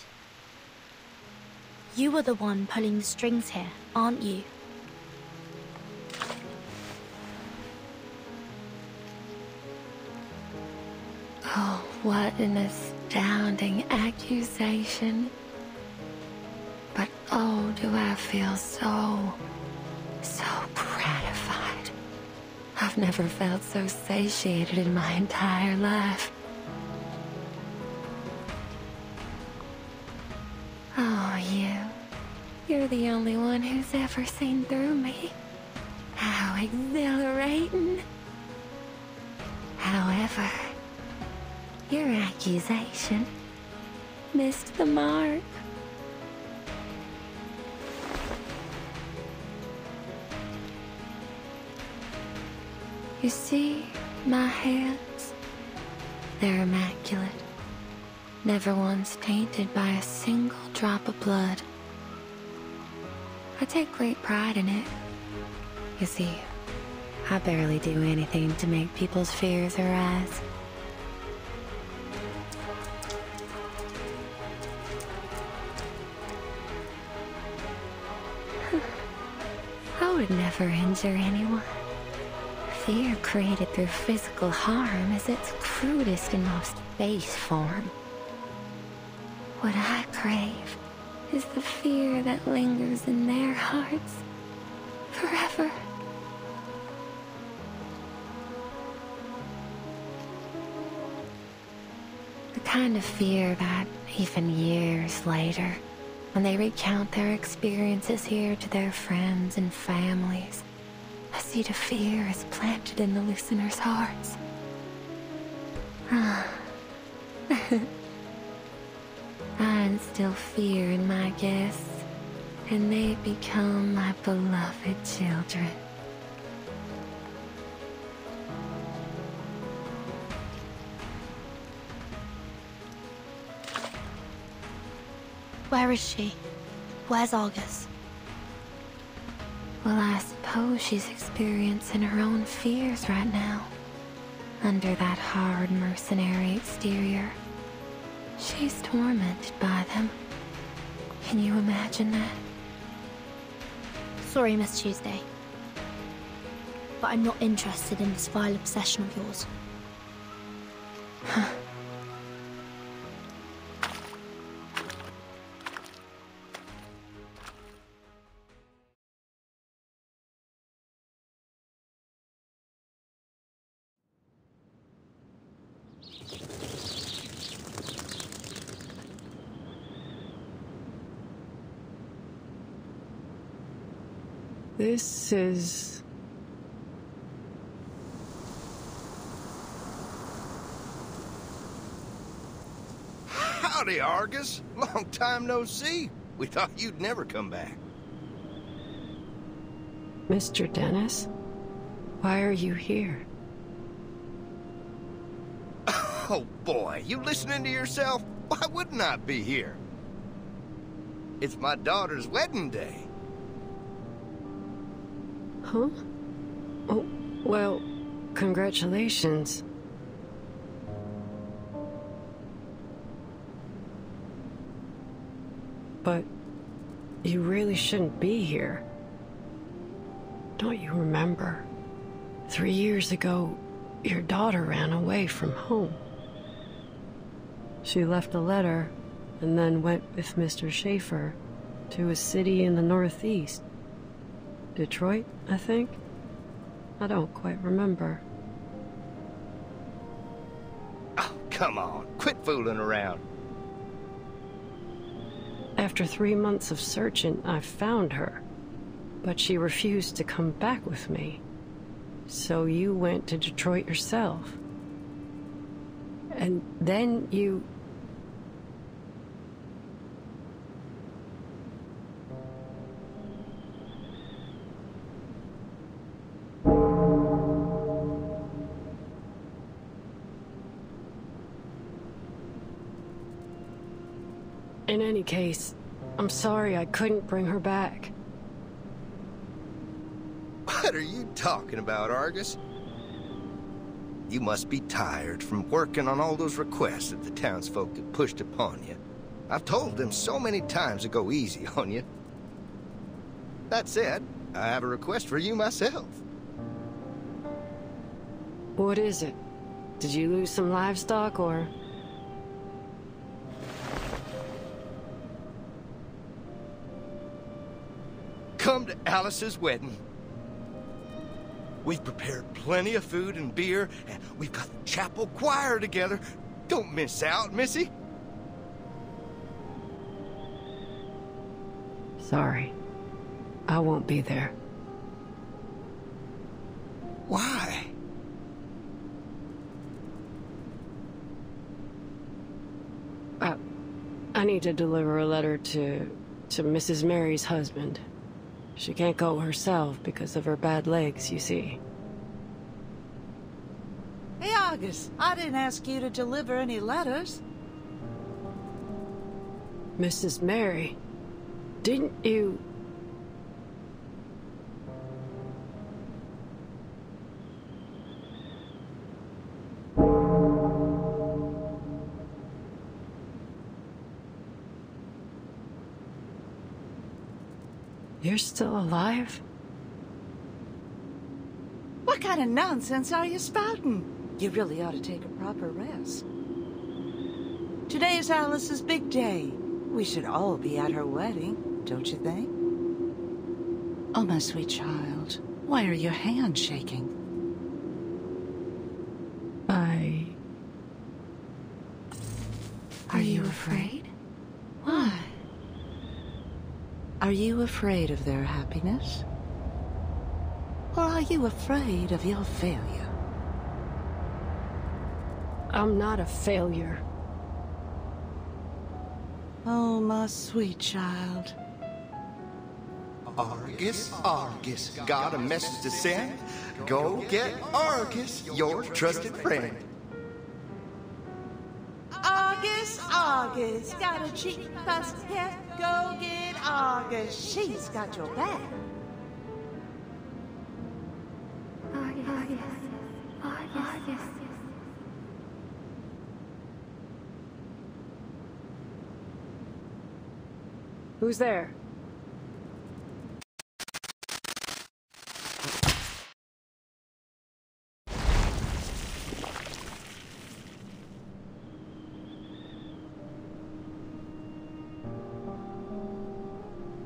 Speaker 1: You are the one pulling the strings here, aren't you?
Speaker 4: What an astounding accusation. But oh, do I feel so gratified. I've never felt so satiated in my entire life. Oh, you're the only one who's ever seen through me. How exhilarating. However, your accusation missed the mark. You see, my hands, they're immaculate. Never once tainted by a single drop of blood. I take great pride in it. You see, I barely do anything to make people's fears arise. I would never injure anyone. Fear created through physical harm is its crudest and most base form. What I crave is the fear that lingers in their hearts forever. The kind of fear that, even years later, when they recount their experiences here to their friends and families, a seed of fear is planted in the listeners' hearts. I instill fear in my guests, and they become my beloved children.
Speaker 1: Where is she? Where's Argus?
Speaker 4: Well, I suppose she's experiencing her own fears right now. Under that hard mercenary exterior, she's tormented by them. Can you imagine that?
Speaker 1: Sorry, Miss Tuesday. But I'm not interested in this vile obsession of yours.
Speaker 2: This is...
Speaker 8: Howdy, Argus. Long time no see. We thought you'd never come back.
Speaker 2: Mr. Dennis? Why are you here?
Speaker 8: Oh boy, you listening to yourself? Why wouldn't I be here? It's my daughter's wedding day.
Speaker 2: Huh? Oh, well, congratulations. But you really shouldn't be here. Don't you remember? 3 years ago, your daughter ran away from home. She left a letter and then went with Mr. Schaefer to a city in the Northeast. Detroit, I think? I don't quite remember.
Speaker 8: Oh, come on. Quit fooling around.
Speaker 2: After 3 months of searching, I found her. But she refused to come back with me. So you went to Detroit yourself. And then you... In any case, I'm sorry I couldn't bring her back.
Speaker 8: What are you talking about, Argus? You must be tired from working on all those requests that the townsfolk have pushed upon you. I've told them so many times to go easy on you. That said, I have a request for you myself.
Speaker 2: What is it? Did you lose some livestock, or
Speaker 8: come to Alice's wedding. We've prepared plenty of food and beer, and we've got the chapel choir together. Don't miss out, Missy.
Speaker 2: Sorry. I won't be there.
Speaker 8: Why?
Speaker 2: I need to deliver a letter to Mrs. Mary's husband. She can't go herself because of her bad legs, you see.
Speaker 9: Hey, August, I didn't ask you to deliver any letters.
Speaker 2: Mrs. Mary, didn't you... You're still alive?
Speaker 9: What kind of nonsense are you spouting? You really ought to take a proper rest. Today is Alice's big day. We should all be at her wedding, don't you think? Oh, my sweet child, why are your hands shaking?
Speaker 4: Are you afraid?
Speaker 9: Why? Are you afraid of their happiness? Or are you afraid of your failure?
Speaker 2: I'm not a failure.
Speaker 9: Oh, my sweet child.
Speaker 8: Argus, Argus, got a message to send? Go get Argus, your trusted friend.
Speaker 9: August, August, got a cheap basket. Go get August, she's got your back.
Speaker 2: Who's there?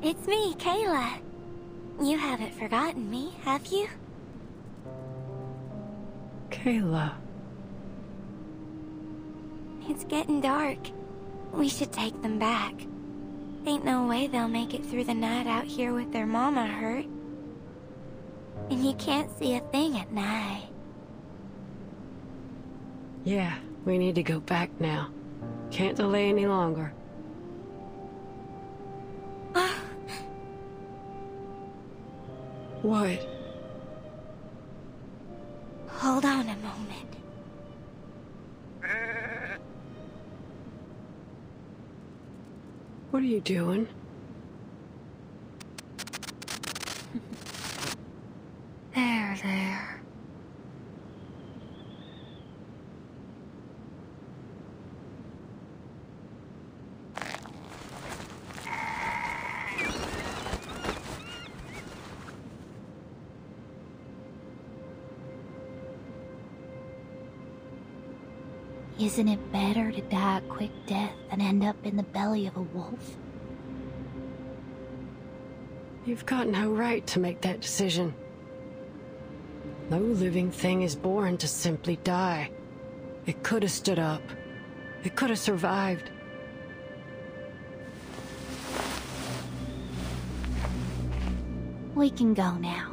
Speaker 1: It's me, Kayla. You haven't forgotten me, have you?
Speaker 2: Kayla.
Speaker 1: It's getting dark. We should take them back. Ain't no way they'll make it through the night out here with their mama hurt. And you can't see a thing at night.
Speaker 2: Yeah, we need to go back now. Can't delay any longer. What?
Speaker 1: Hold on a moment.
Speaker 2: What are you doing?
Speaker 4: There.
Speaker 1: Isn't it better to die a quick death than end up in the belly of a wolf?
Speaker 2: You've got no right to make that decision. No living thing is born to simply die. It could have stood up. It could have survived.
Speaker 1: We can go now.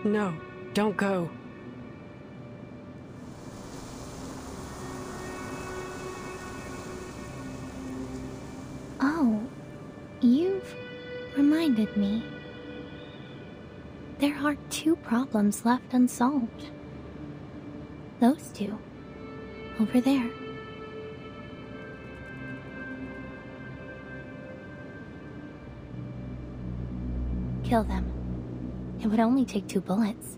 Speaker 2: No, don't go.
Speaker 1: Oh, you've reminded me. There are 2 problems left unsolved. Those 2. Over there. Kill them. It would only take 2 bullets.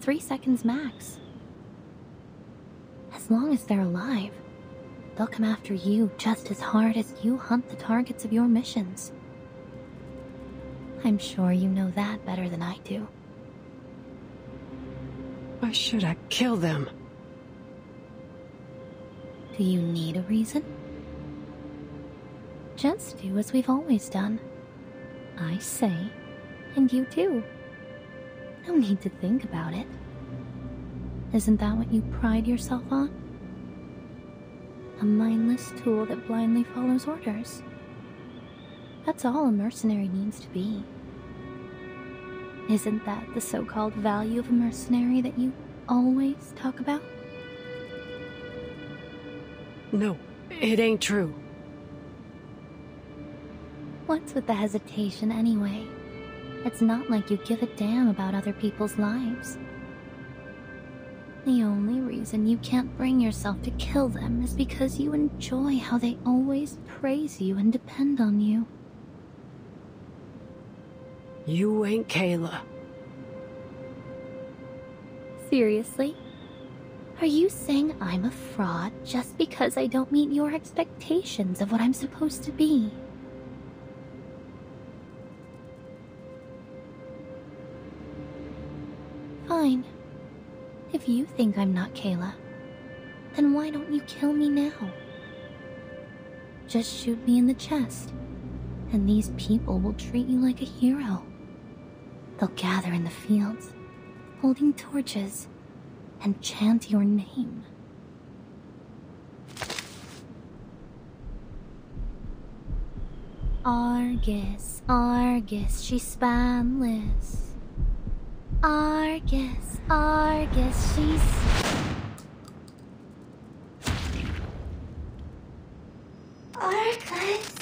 Speaker 1: 3 seconds max. As long as they're alive, they'll come after you just as hard as you hunt the targets of your missions. I'm sure you know that better than I do.
Speaker 2: Why should I kill them?
Speaker 1: Do you need a reason? Just do as we've always done. I say, and you do. No need to think about it. Isn't that what you pride yourself on? A mindless tool that blindly follows orders. That's all a mercenary needs to be. Isn't that the so-called value of a mercenary that you always talk about?
Speaker 2: No, it ain't true.
Speaker 1: What's with the hesitation anyway? It's not like you give a damn about other people's lives. The only reason you can't bring yourself to kill them is because you enjoy how they always praise you and depend on you.
Speaker 2: You ain't Kayla.
Speaker 1: Seriously? Are you saying I'm a fraud just because I don't meet your expectations of what I'm supposed to be? Fine. If you think I'm not Kayla, then why don't you kill me now? Just shoot me in the chest, and these people will treat you like a hero. They'll gather in the fields, holding torches, and chant your name. Argus, Argus, she's spanless. Argus, Argus, she's... Argus.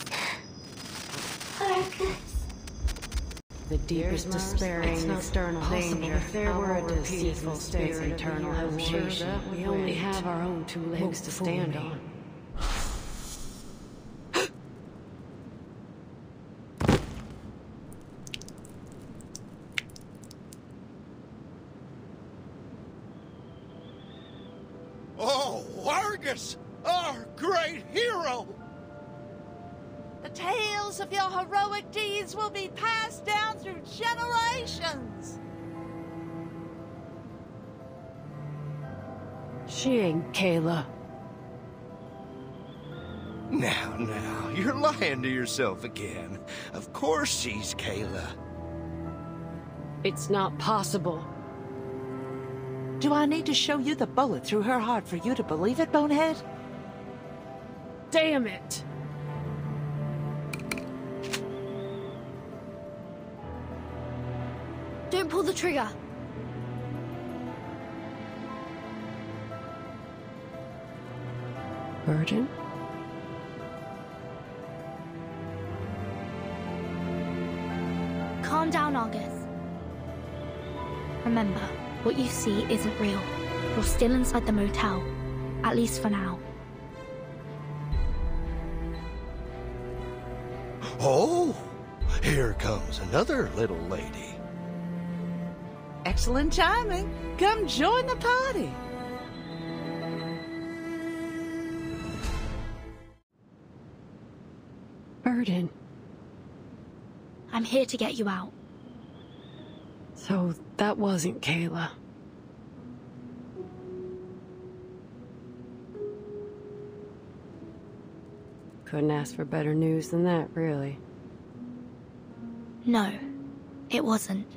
Speaker 1: Argus.
Speaker 2: The deepest despairing external danger. If there were a deceitful spirit internal hallucination, we only have our own two legs to stand on.
Speaker 8: Oh, Argus! Our great hero!
Speaker 9: The tales of your heroic deeds will be passed down through generations.
Speaker 2: She ain't Kayla.
Speaker 8: Now, you're lying to yourself again. Of course she's Kayla.
Speaker 2: It's not possible.
Speaker 9: Do I need to show you the bullet through her heart for you to believe it, Bonehead?
Speaker 2: Damn it!
Speaker 7: Don't pull the trigger.
Speaker 2: Virgin?
Speaker 7: Calm down, Argus.
Speaker 1: Remember, what you see isn't real. You're still inside the motel. At least for now.
Speaker 8: Oh, here comes another little lady.
Speaker 9: Excellent timing. Come join the party.
Speaker 2: Burden.
Speaker 1: I'm here to get you out.
Speaker 2: So that wasn't Kayla. Couldn't ask for better news than that, really.
Speaker 1: No, it wasn't.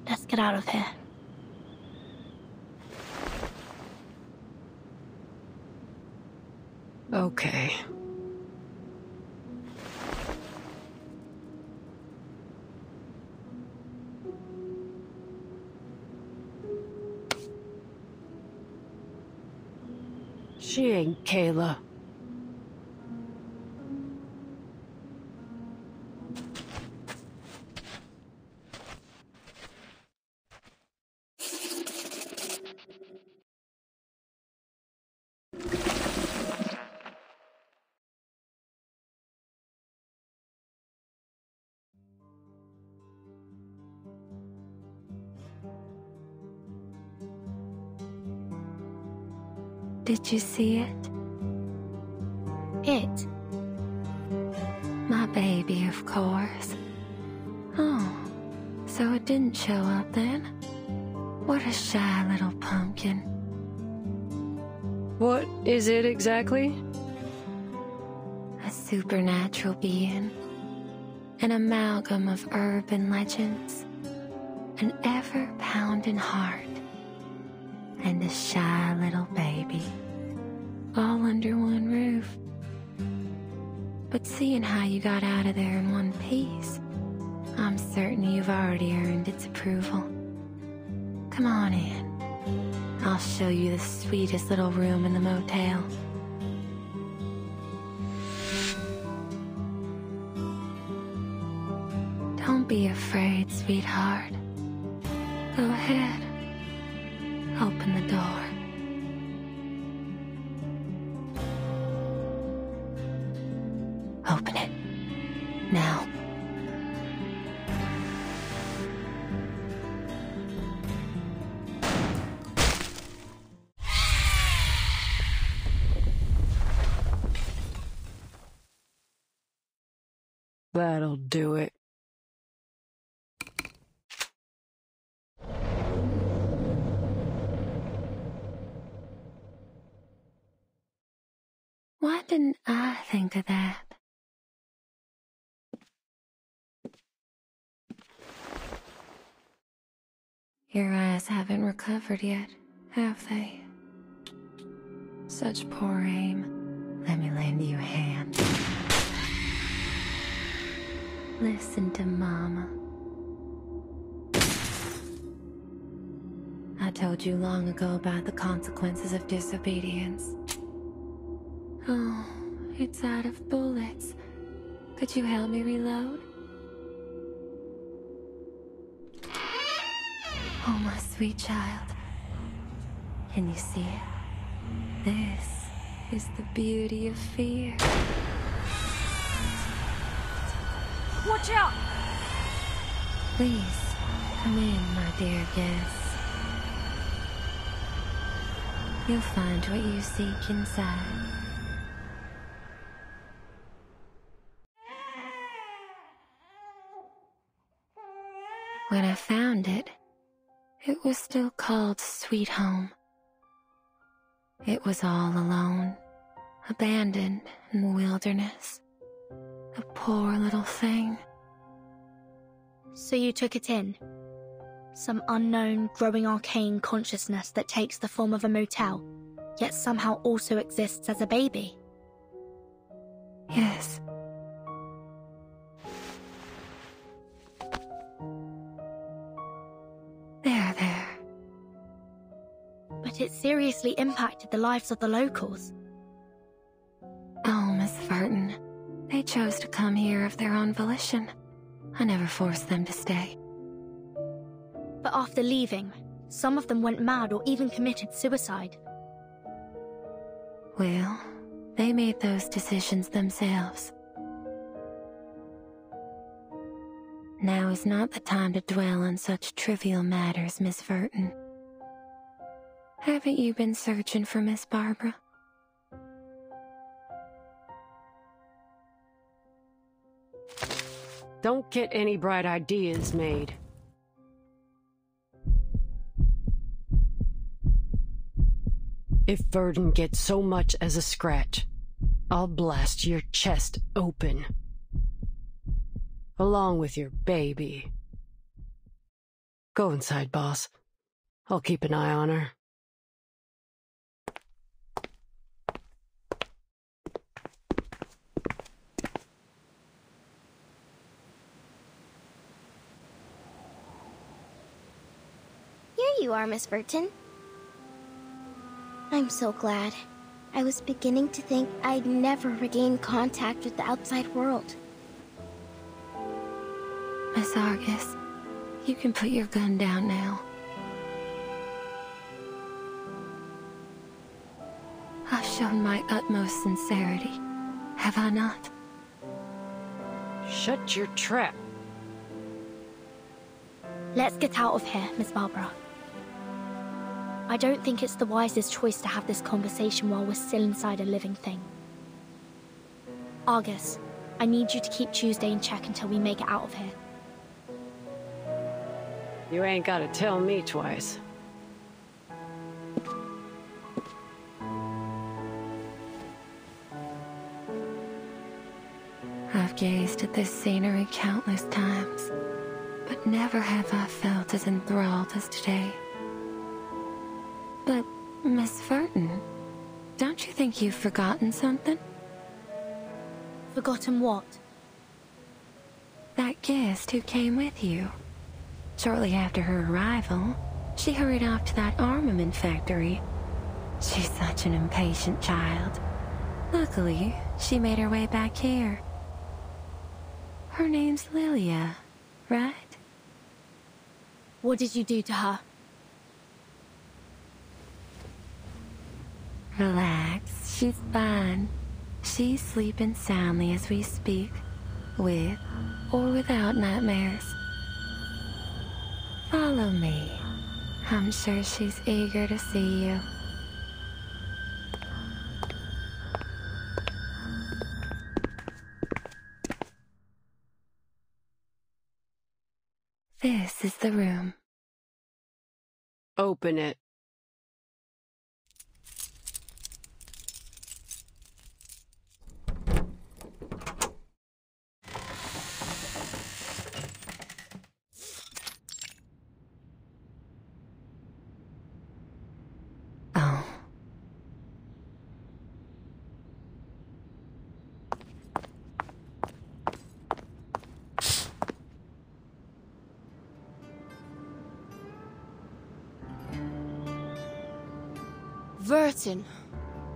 Speaker 1: Let's get out of here.
Speaker 2: Okay. She ain't Kayla.
Speaker 4: Did you see it?
Speaker 1: It?
Speaker 4: My baby, of course. Oh, so it didn't show up then? What a shy little pumpkin.
Speaker 2: What is it exactly?
Speaker 4: A supernatural being. an amalgam of urban legends, an ever-pounding heart, and a shy little baby, all under one roof. But seeing how you got out of there in one piece, I'm certain you've already earned its approval. Come on in. I'll show you the sweetest little room in the motel. Don't be afraid, sweetheart. Go ahead. Open the door. Open it. Now.
Speaker 2: That'll do it.
Speaker 4: Why didn't I think of that? Your eyes haven't recovered yet, have they? Such poor aim. Let me lend you a hand. Listen to Mama. I told you long ago about the consequences of disobedience. Oh, it's out of bullets. Could you help me reload? Oh, my sweet child. Can you see it? This is the beauty of fear.
Speaker 7: Watch out!
Speaker 4: Please, come in, my dear guest. You'll find what you seek inside. When I found it, it was still called Sweet Home. It was all alone, abandoned in the wilderness. A poor little thing.
Speaker 1: So you took it in? Some unknown, growing arcane consciousness that takes the form of a motel, yet somehow also exists as a baby?
Speaker 4: Yes. There.
Speaker 1: But it seriously impacted the lives of the locals.
Speaker 4: Oh, Miss Verton. They chose to come here of their own volition. I never forced them to stay.
Speaker 1: But after leaving, some of them went mad or even committed suicide.
Speaker 4: Well, they made those decisions themselves. Now is not the time to dwell on such trivial matters, Miss Verton. Haven't you been searching for Miss Barbara?
Speaker 2: Don't get any bright ideas made. If Verdon gets so much as a scratch, I'll blast your chest open. Along with your baby. Go inside, boss. I'll keep an eye on her.
Speaker 6: Here you are, Miss Verton. I'm so glad. I was beginning to think I'd never regain contact with the outside world.
Speaker 4: Miss Argus, you can put your gun down now. I've shown my utmost sincerity, have I not?
Speaker 2: Shut your trap.
Speaker 1: Let's get out of here, Miss Barbara. I don't think it's the wisest choice to have this conversation while we're still inside a living thing. Argus, I need you to keep Tuesday in check until we make it out of here.
Speaker 2: You ain't gotta tell me twice.
Speaker 4: I've gazed at this scenery countless times, but never have I felt as enthralled as today. But, Miss Verton, don't you think you've forgotten something?
Speaker 1: Forgotten what?
Speaker 4: That guest who came with you. Shortly after her arrival, she hurried off to that armament factory. She's such an impatient child. Luckily, she made her way back here. Her name's Lilia, right?
Speaker 1: What did you do to her?
Speaker 4: Relax, she's fine. She's sleeping soundly as we speak, with or without nightmares. Follow me. I'm sure she's eager to see you. This is the room.
Speaker 2: Open it.
Speaker 4: Oh.
Speaker 5: Verton,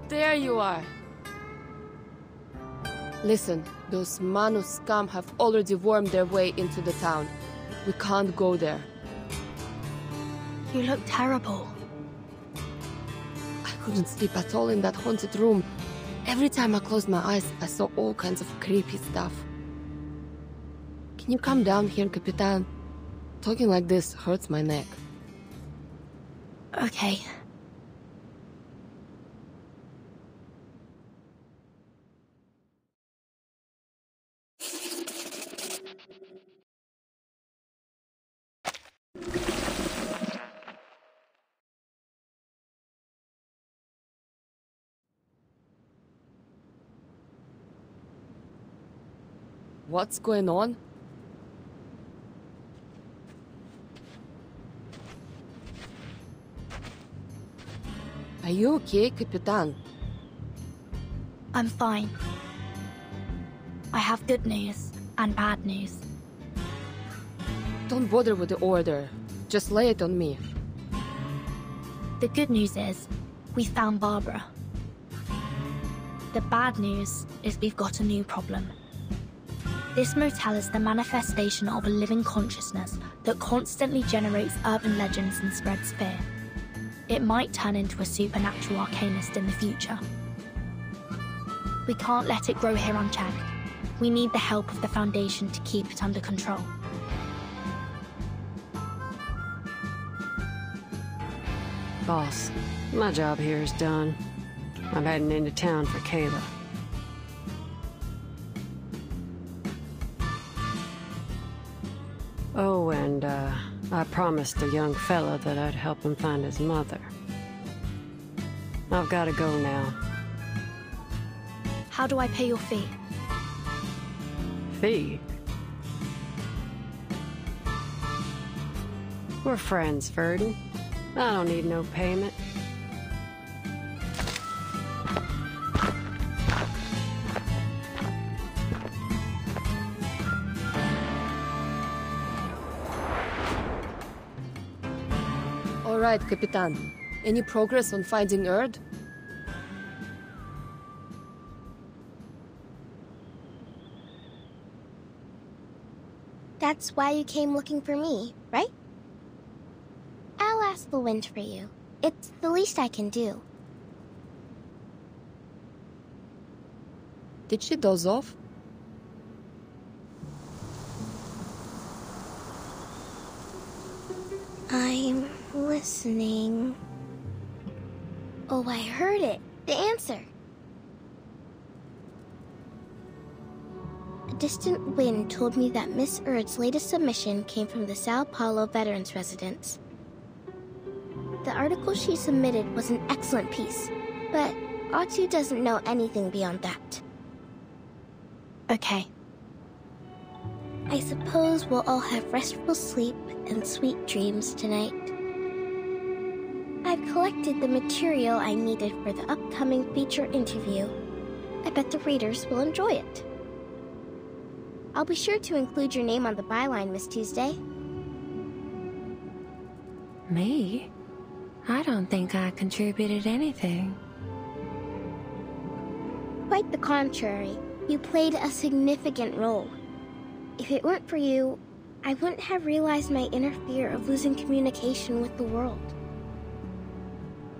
Speaker 5: there you are. Listen, those Manu scum have already wormed their way into the town. We can't go there.
Speaker 1: You look terrible.
Speaker 5: I couldn't sleep at all in that haunted room. Every time I closed my eyes, I saw all kinds of creepy stuff. Can you come down here, Capitan? Talking like this hurts my neck.
Speaker 1: Okay.
Speaker 5: What's going on? Are you okay, Capitan?
Speaker 1: I'm fine. I have good news and bad news.
Speaker 5: Don't bother with the order. Just lay it on me.
Speaker 1: The good news is, we found Barbara. The bad news is we've got a new problem. This motel is the manifestation of a living consciousness that constantly generates urban legends and spreads fear. It might turn into a supernatural arcanist in the future. We can't let it grow here unchecked. We need the help of the Foundation to keep it under control.
Speaker 2: Boss, my job here is done. I'm heading into town for Kayla. Oh, and, I promised the young fella that I'd help him find his mother. I've gotta go now.
Speaker 1: How do I pay your fee?
Speaker 2: Fee? We're friends, Verton. I don't need no payment.
Speaker 5: All right, Capitan. Any progress on finding Erd?
Speaker 6: That's why you came looking for me, right? I'll ask the wind for you. It's the least I can do.
Speaker 5: Did she doze off?
Speaker 6: I'm listening. Oh, I heard it. The answer. A distant wind told me that Miss Erd's latest submission came from the Sao Paulo Veterans Residence. The article she submitted was an excellent piece, but Atu doesn't know anything beyond that.
Speaker 1: Okay,
Speaker 6: I suppose we'll all have restful sleep and sweet dreams tonight. I've collected the material I needed for the upcoming feature interview. I bet the readers will enjoy it. I'll be sure to include your name on the byline, Miss Tuesday.
Speaker 4: Me? I don't think I contributed anything.
Speaker 6: Quite the contrary. You played a significant role. If it weren't for you, I wouldn't have realized my inner fear of losing communication with the world.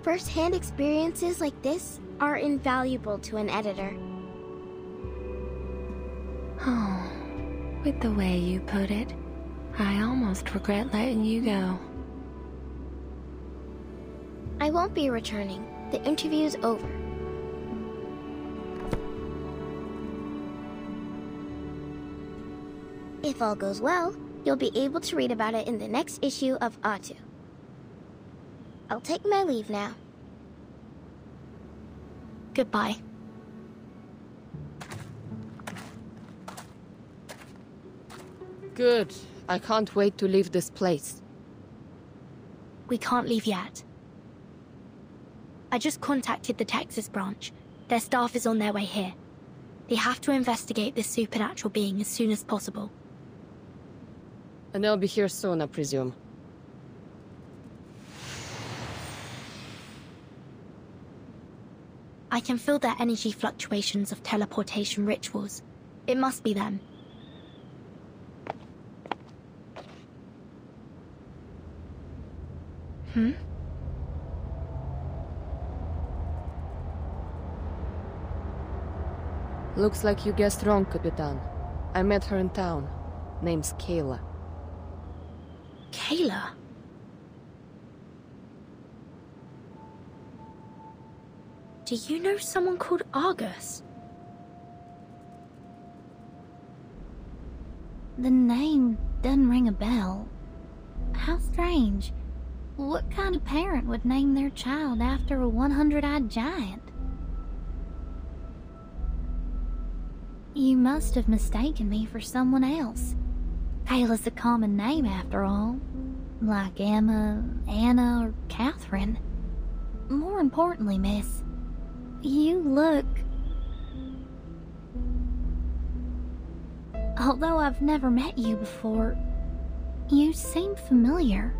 Speaker 6: First-hand experiences like this are invaluable to an editor.
Speaker 4: Oh, with the way you put it, I almost regret letting you go.
Speaker 6: I won't be returning. The interview's over. If all goes well, you'll be able to read about it in the next issue of Atu. I'll take my leave now.
Speaker 1: Goodbye.
Speaker 5: Good. I can't wait to leave this place.
Speaker 1: We can't leave yet. I just contacted the Texas branch. Their staff is on their way here. They have to investigate this supernatural being as soon as possible.
Speaker 5: And they'll be here soon, I presume.
Speaker 1: I can feel their energy fluctuations of teleportation rituals. It must be them.
Speaker 5: Looks like you guessed wrong, Capitan. I met her in town. Name's Kayla.
Speaker 1: Kayla? Do you know someone called Argus?
Speaker 10: The name doesn't ring a bell. How strange. What kind of parent would name their child after a 100-eyed giant? You must have mistaken me for someone else. Kayla's a common name after all. Like Emma, Anna, or Catherine. More importantly, miss, you look... Although I've never met you before, you seem familiar.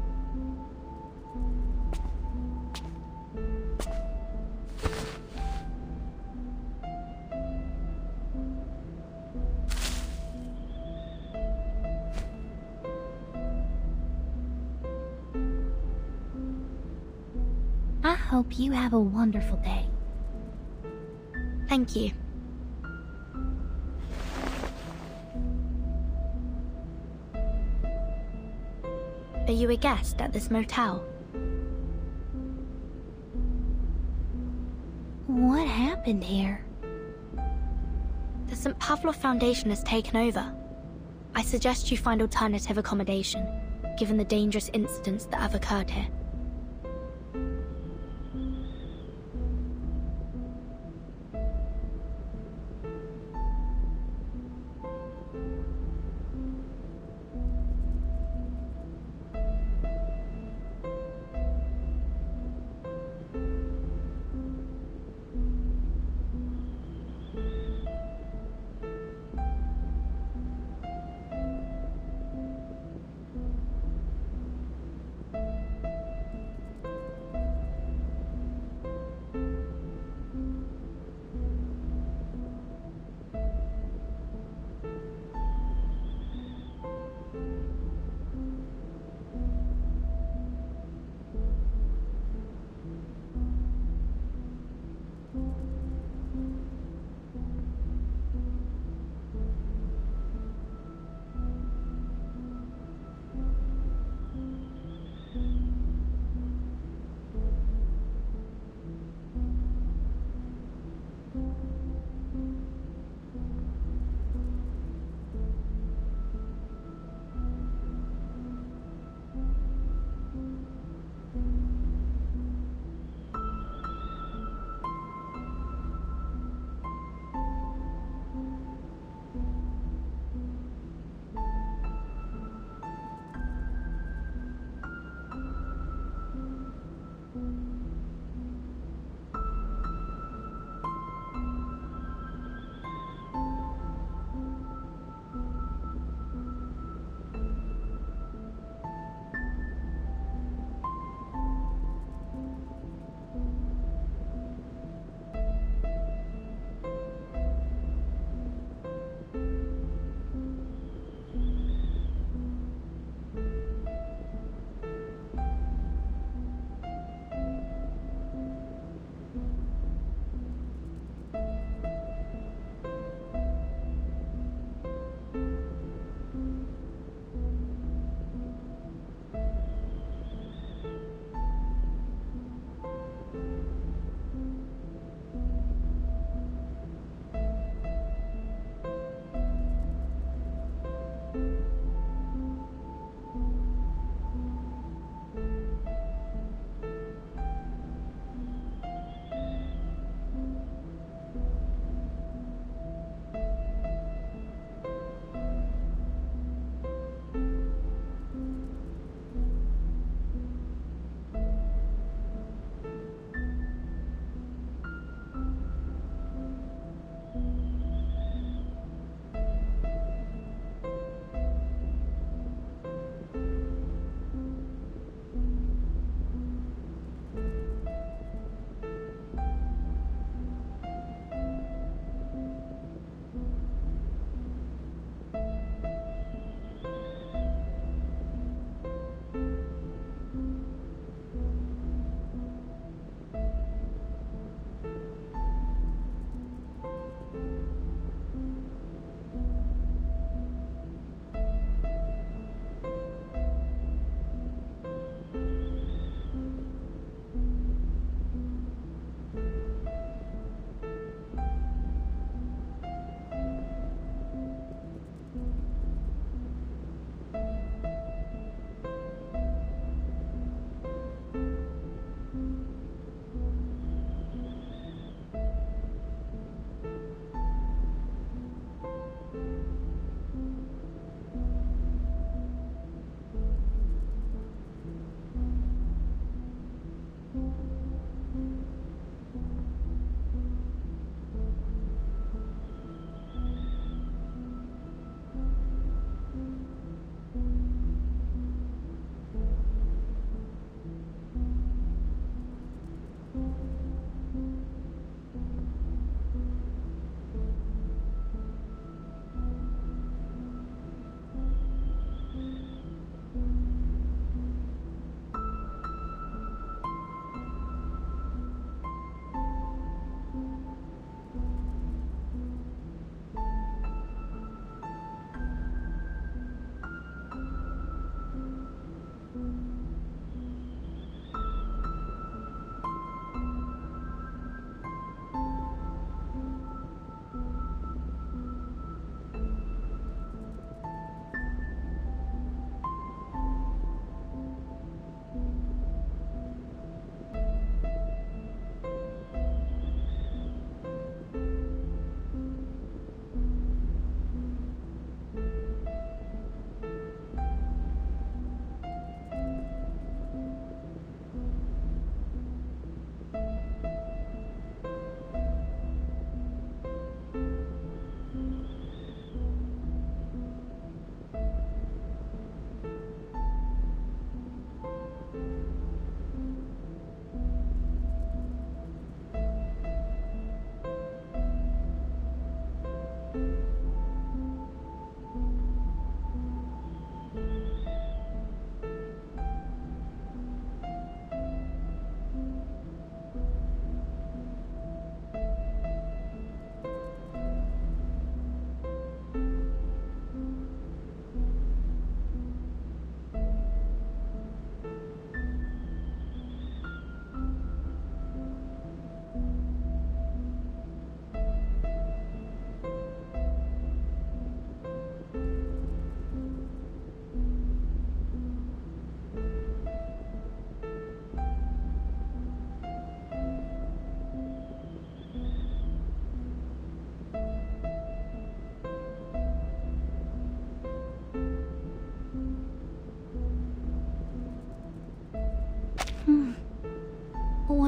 Speaker 10: I hope you have a wonderful day.
Speaker 1: Thank you. Are you a guest at this motel?
Speaker 10: What happened here?
Speaker 1: The St. Pavlov Foundation has taken over. I suggest you find alternative accommodation, given the dangerous incidents that have occurred here.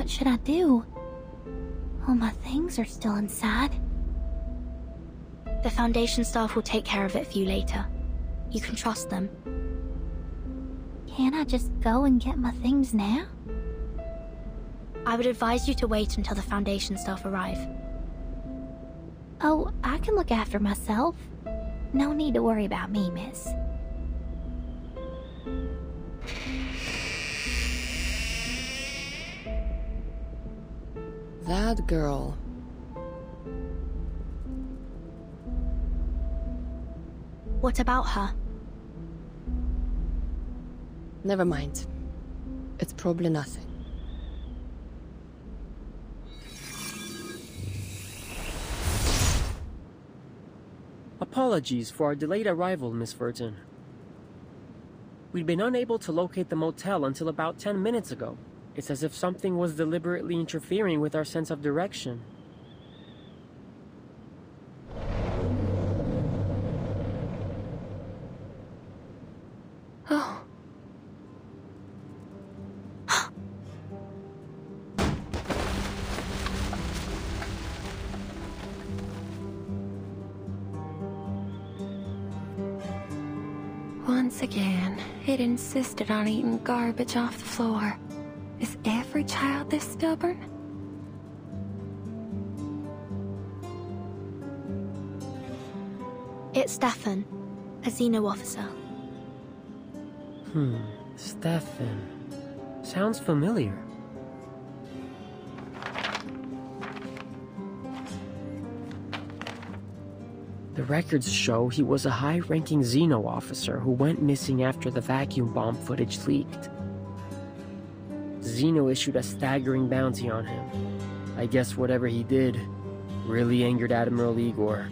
Speaker 10: What should I do? All my things are still inside.
Speaker 1: The Foundation staff will take care of it for you later. You can trust them.
Speaker 10: Can't I just go and get my things now?
Speaker 1: I would advise you to wait until the Foundation staff arrive.
Speaker 10: Oh, I can look after myself. No need to worry about me, miss.
Speaker 5: That girl.
Speaker 1: What about her?
Speaker 5: Never mind. It's probably nothing.
Speaker 11: Apologies for our delayed arrival, Miss Furton. We'd been unable to locate the motel until about 10 minutes ago. It's as if something was deliberately interfering with our sense of direction.
Speaker 5: Oh. Once again, it insisted on eating garbage off the floor. Is every child this stubborn?
Speaker 1: It's Stefan, a Xeno officer.
Speaker 11: Stefan. Sounds familiar. The records show he was a high-ranking Xeno officer who went missing after the vacuum bomb footage leaked. Xeno issued a staggering bounty on him. I guess whatever he did really angered Admiral Igor.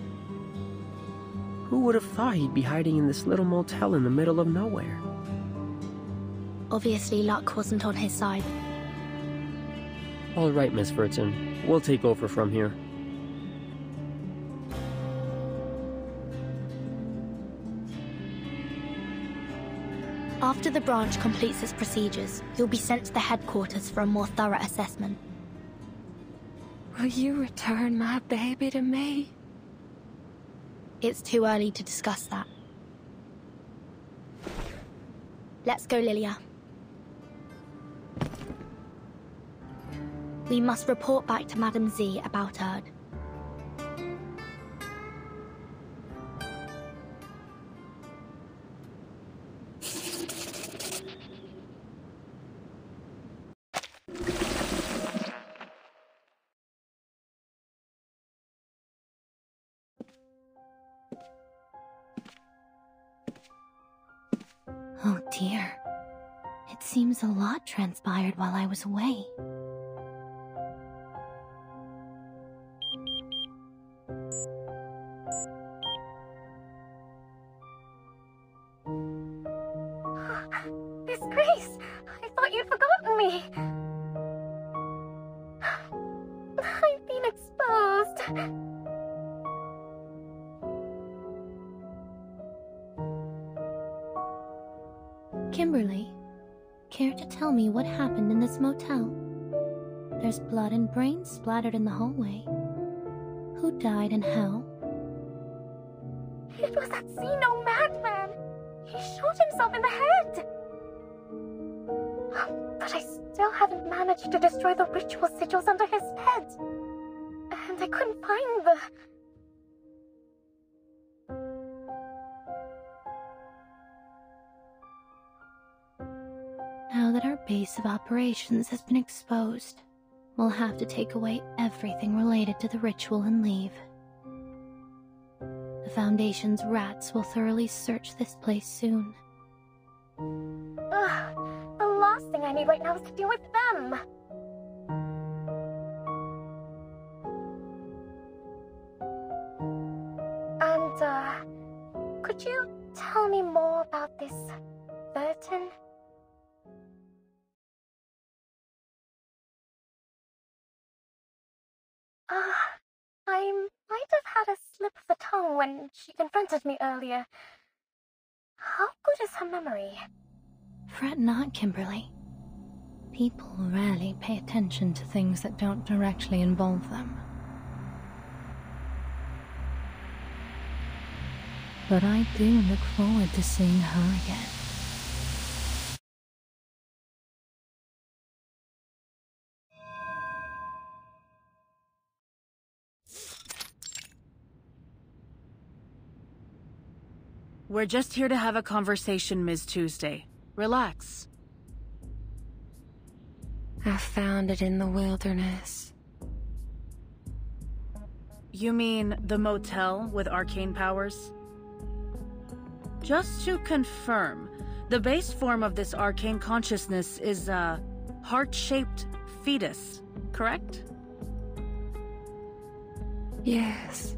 Speaker 11: Who would have thought he'd be hiding in this little motel in the middle of nowhere?
Speaker 1: Obviously, luck wasn't on his side.
Speaker 11: All right, Miss Furton. We'll take over from here.
Speaker 1: After the branch completes its procedures, you'll be sent to the headquarters for a more thorough assessment.
Speaker 5: Will you return my baby to me?
Speaker 1: It's too early to discuss that. Let's go, Lilia. We must report back to Madame Z about Erd.
Speaker 10: Oh dear. It seems a lot transpired while I was away.
Speaker 3: Miss Grace! I thought you'd forgotten me! I've been exposed!
Speaker 10: Kimberly, care to tell me what happened in this motel? There's blood and brains splattered in the hallway. Who died and how?
Speaker 3: It was that Xeno madman! He shot himself in the head! But I still haven't managed to destroy the ritual sigils under his bed. And I couldn't find the...
Speaker 10: Now that our base of operations has been exposed, we'll have to take away everything related to the ritual and leave. The Foundation's rats will thoroughly search this place soon.
Speaker 3: The last thing I need right now is to deal with them. And, could you tell me more about this Burton? I might have had a slip of the tongue when she confronted me earlier. How good is her memory?
Speaker 10: Fret not, Kimberly. People rarely pay attention to things that don't directly involve them. But I do look forward to seeing her again.
Speaker 12: We're just here to have a conversation, Ms. Tuesday. Relax.
Speaker 4: I found it in the wilderness.
Speaker 12: You mean the motel with arcane powers? Just to confirm, the base form of this arcane consciousness is a heart-shaped fetus, correct?
Speaker 4: Yes.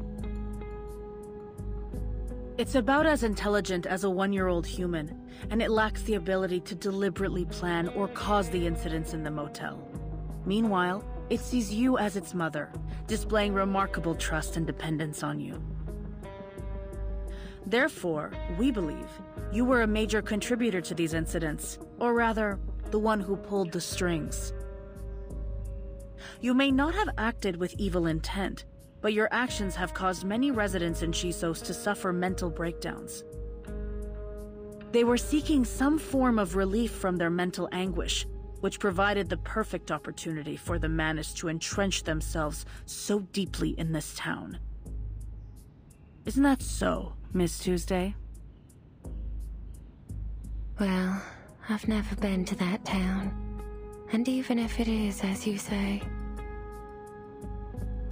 Speaker 12: It's about as intelligent as a one-year-old human, and it lacks the ability to deliberately plan or cause the incidents in the motel. Meanwhile, it sees you as its mother, displaying remarkable trust and dependence on you. Therefore, we believe you were a major contributor to these incidents, or rather, the one who pulled the strings. You may not have acted with evil intent, but your actions have caused many residents in Chisos to suffer mental breakdowns. They were seeking some form of relief from their mental anguish, which provided the perfect opportunity for the Manus to entrench themselves so deeply in this town. Isn't that so, Miss Tuesday?
Speaker 4: Well, I've never been to that town. And even if it is, as you say,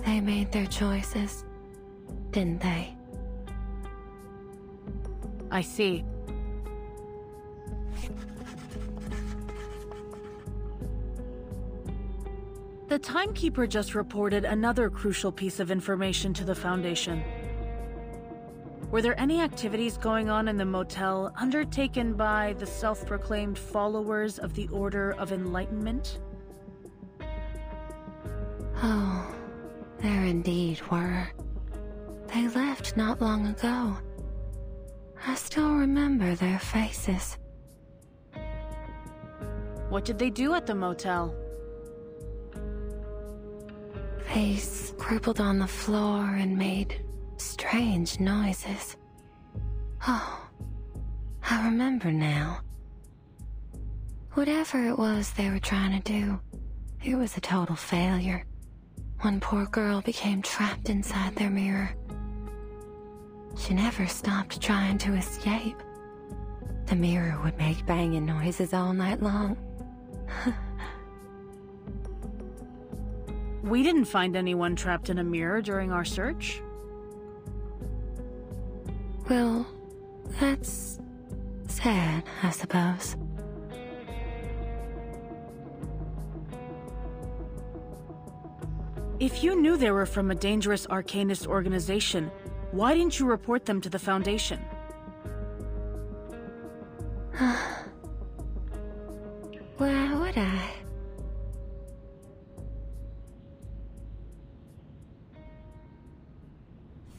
Speaker 4: they made their choices, didn't they?
Speaker 12: I see. The timekeeper just reported another crucial piece of information to the Foundation. Were there any activities going on in the motel undertaken by the self-proclaimed followers of the Order of Enlightenment?
Speaker 4: Oh, there indeed were. They left not long ago. I still remember their faces.
Speaker 12: What did they do at the motel?
Speaker 4: They scribbled on the floor and made strange noises. Oh, I remember now. Whatever it was they were trying to do, it was a total failure. One poor girl became trapped inside their mirror. She never stopped trying to escape. The mirror would make banging noises all night long.
Speaker 12: We didn't find anyone trapped in a mirror during our search.
Speaker 4: Well, that's sad, I suppose.
Speaker 12: If you knew they were from a dangerous arcanist organization, why didn't you report them to the Foundation?
Speaker 4: Why would I?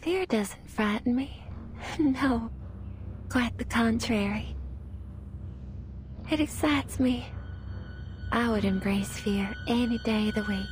Speaker 4: Fear doesn't frighten me. No, quite the contrary. It excites me. I would embrace fear any day of the week.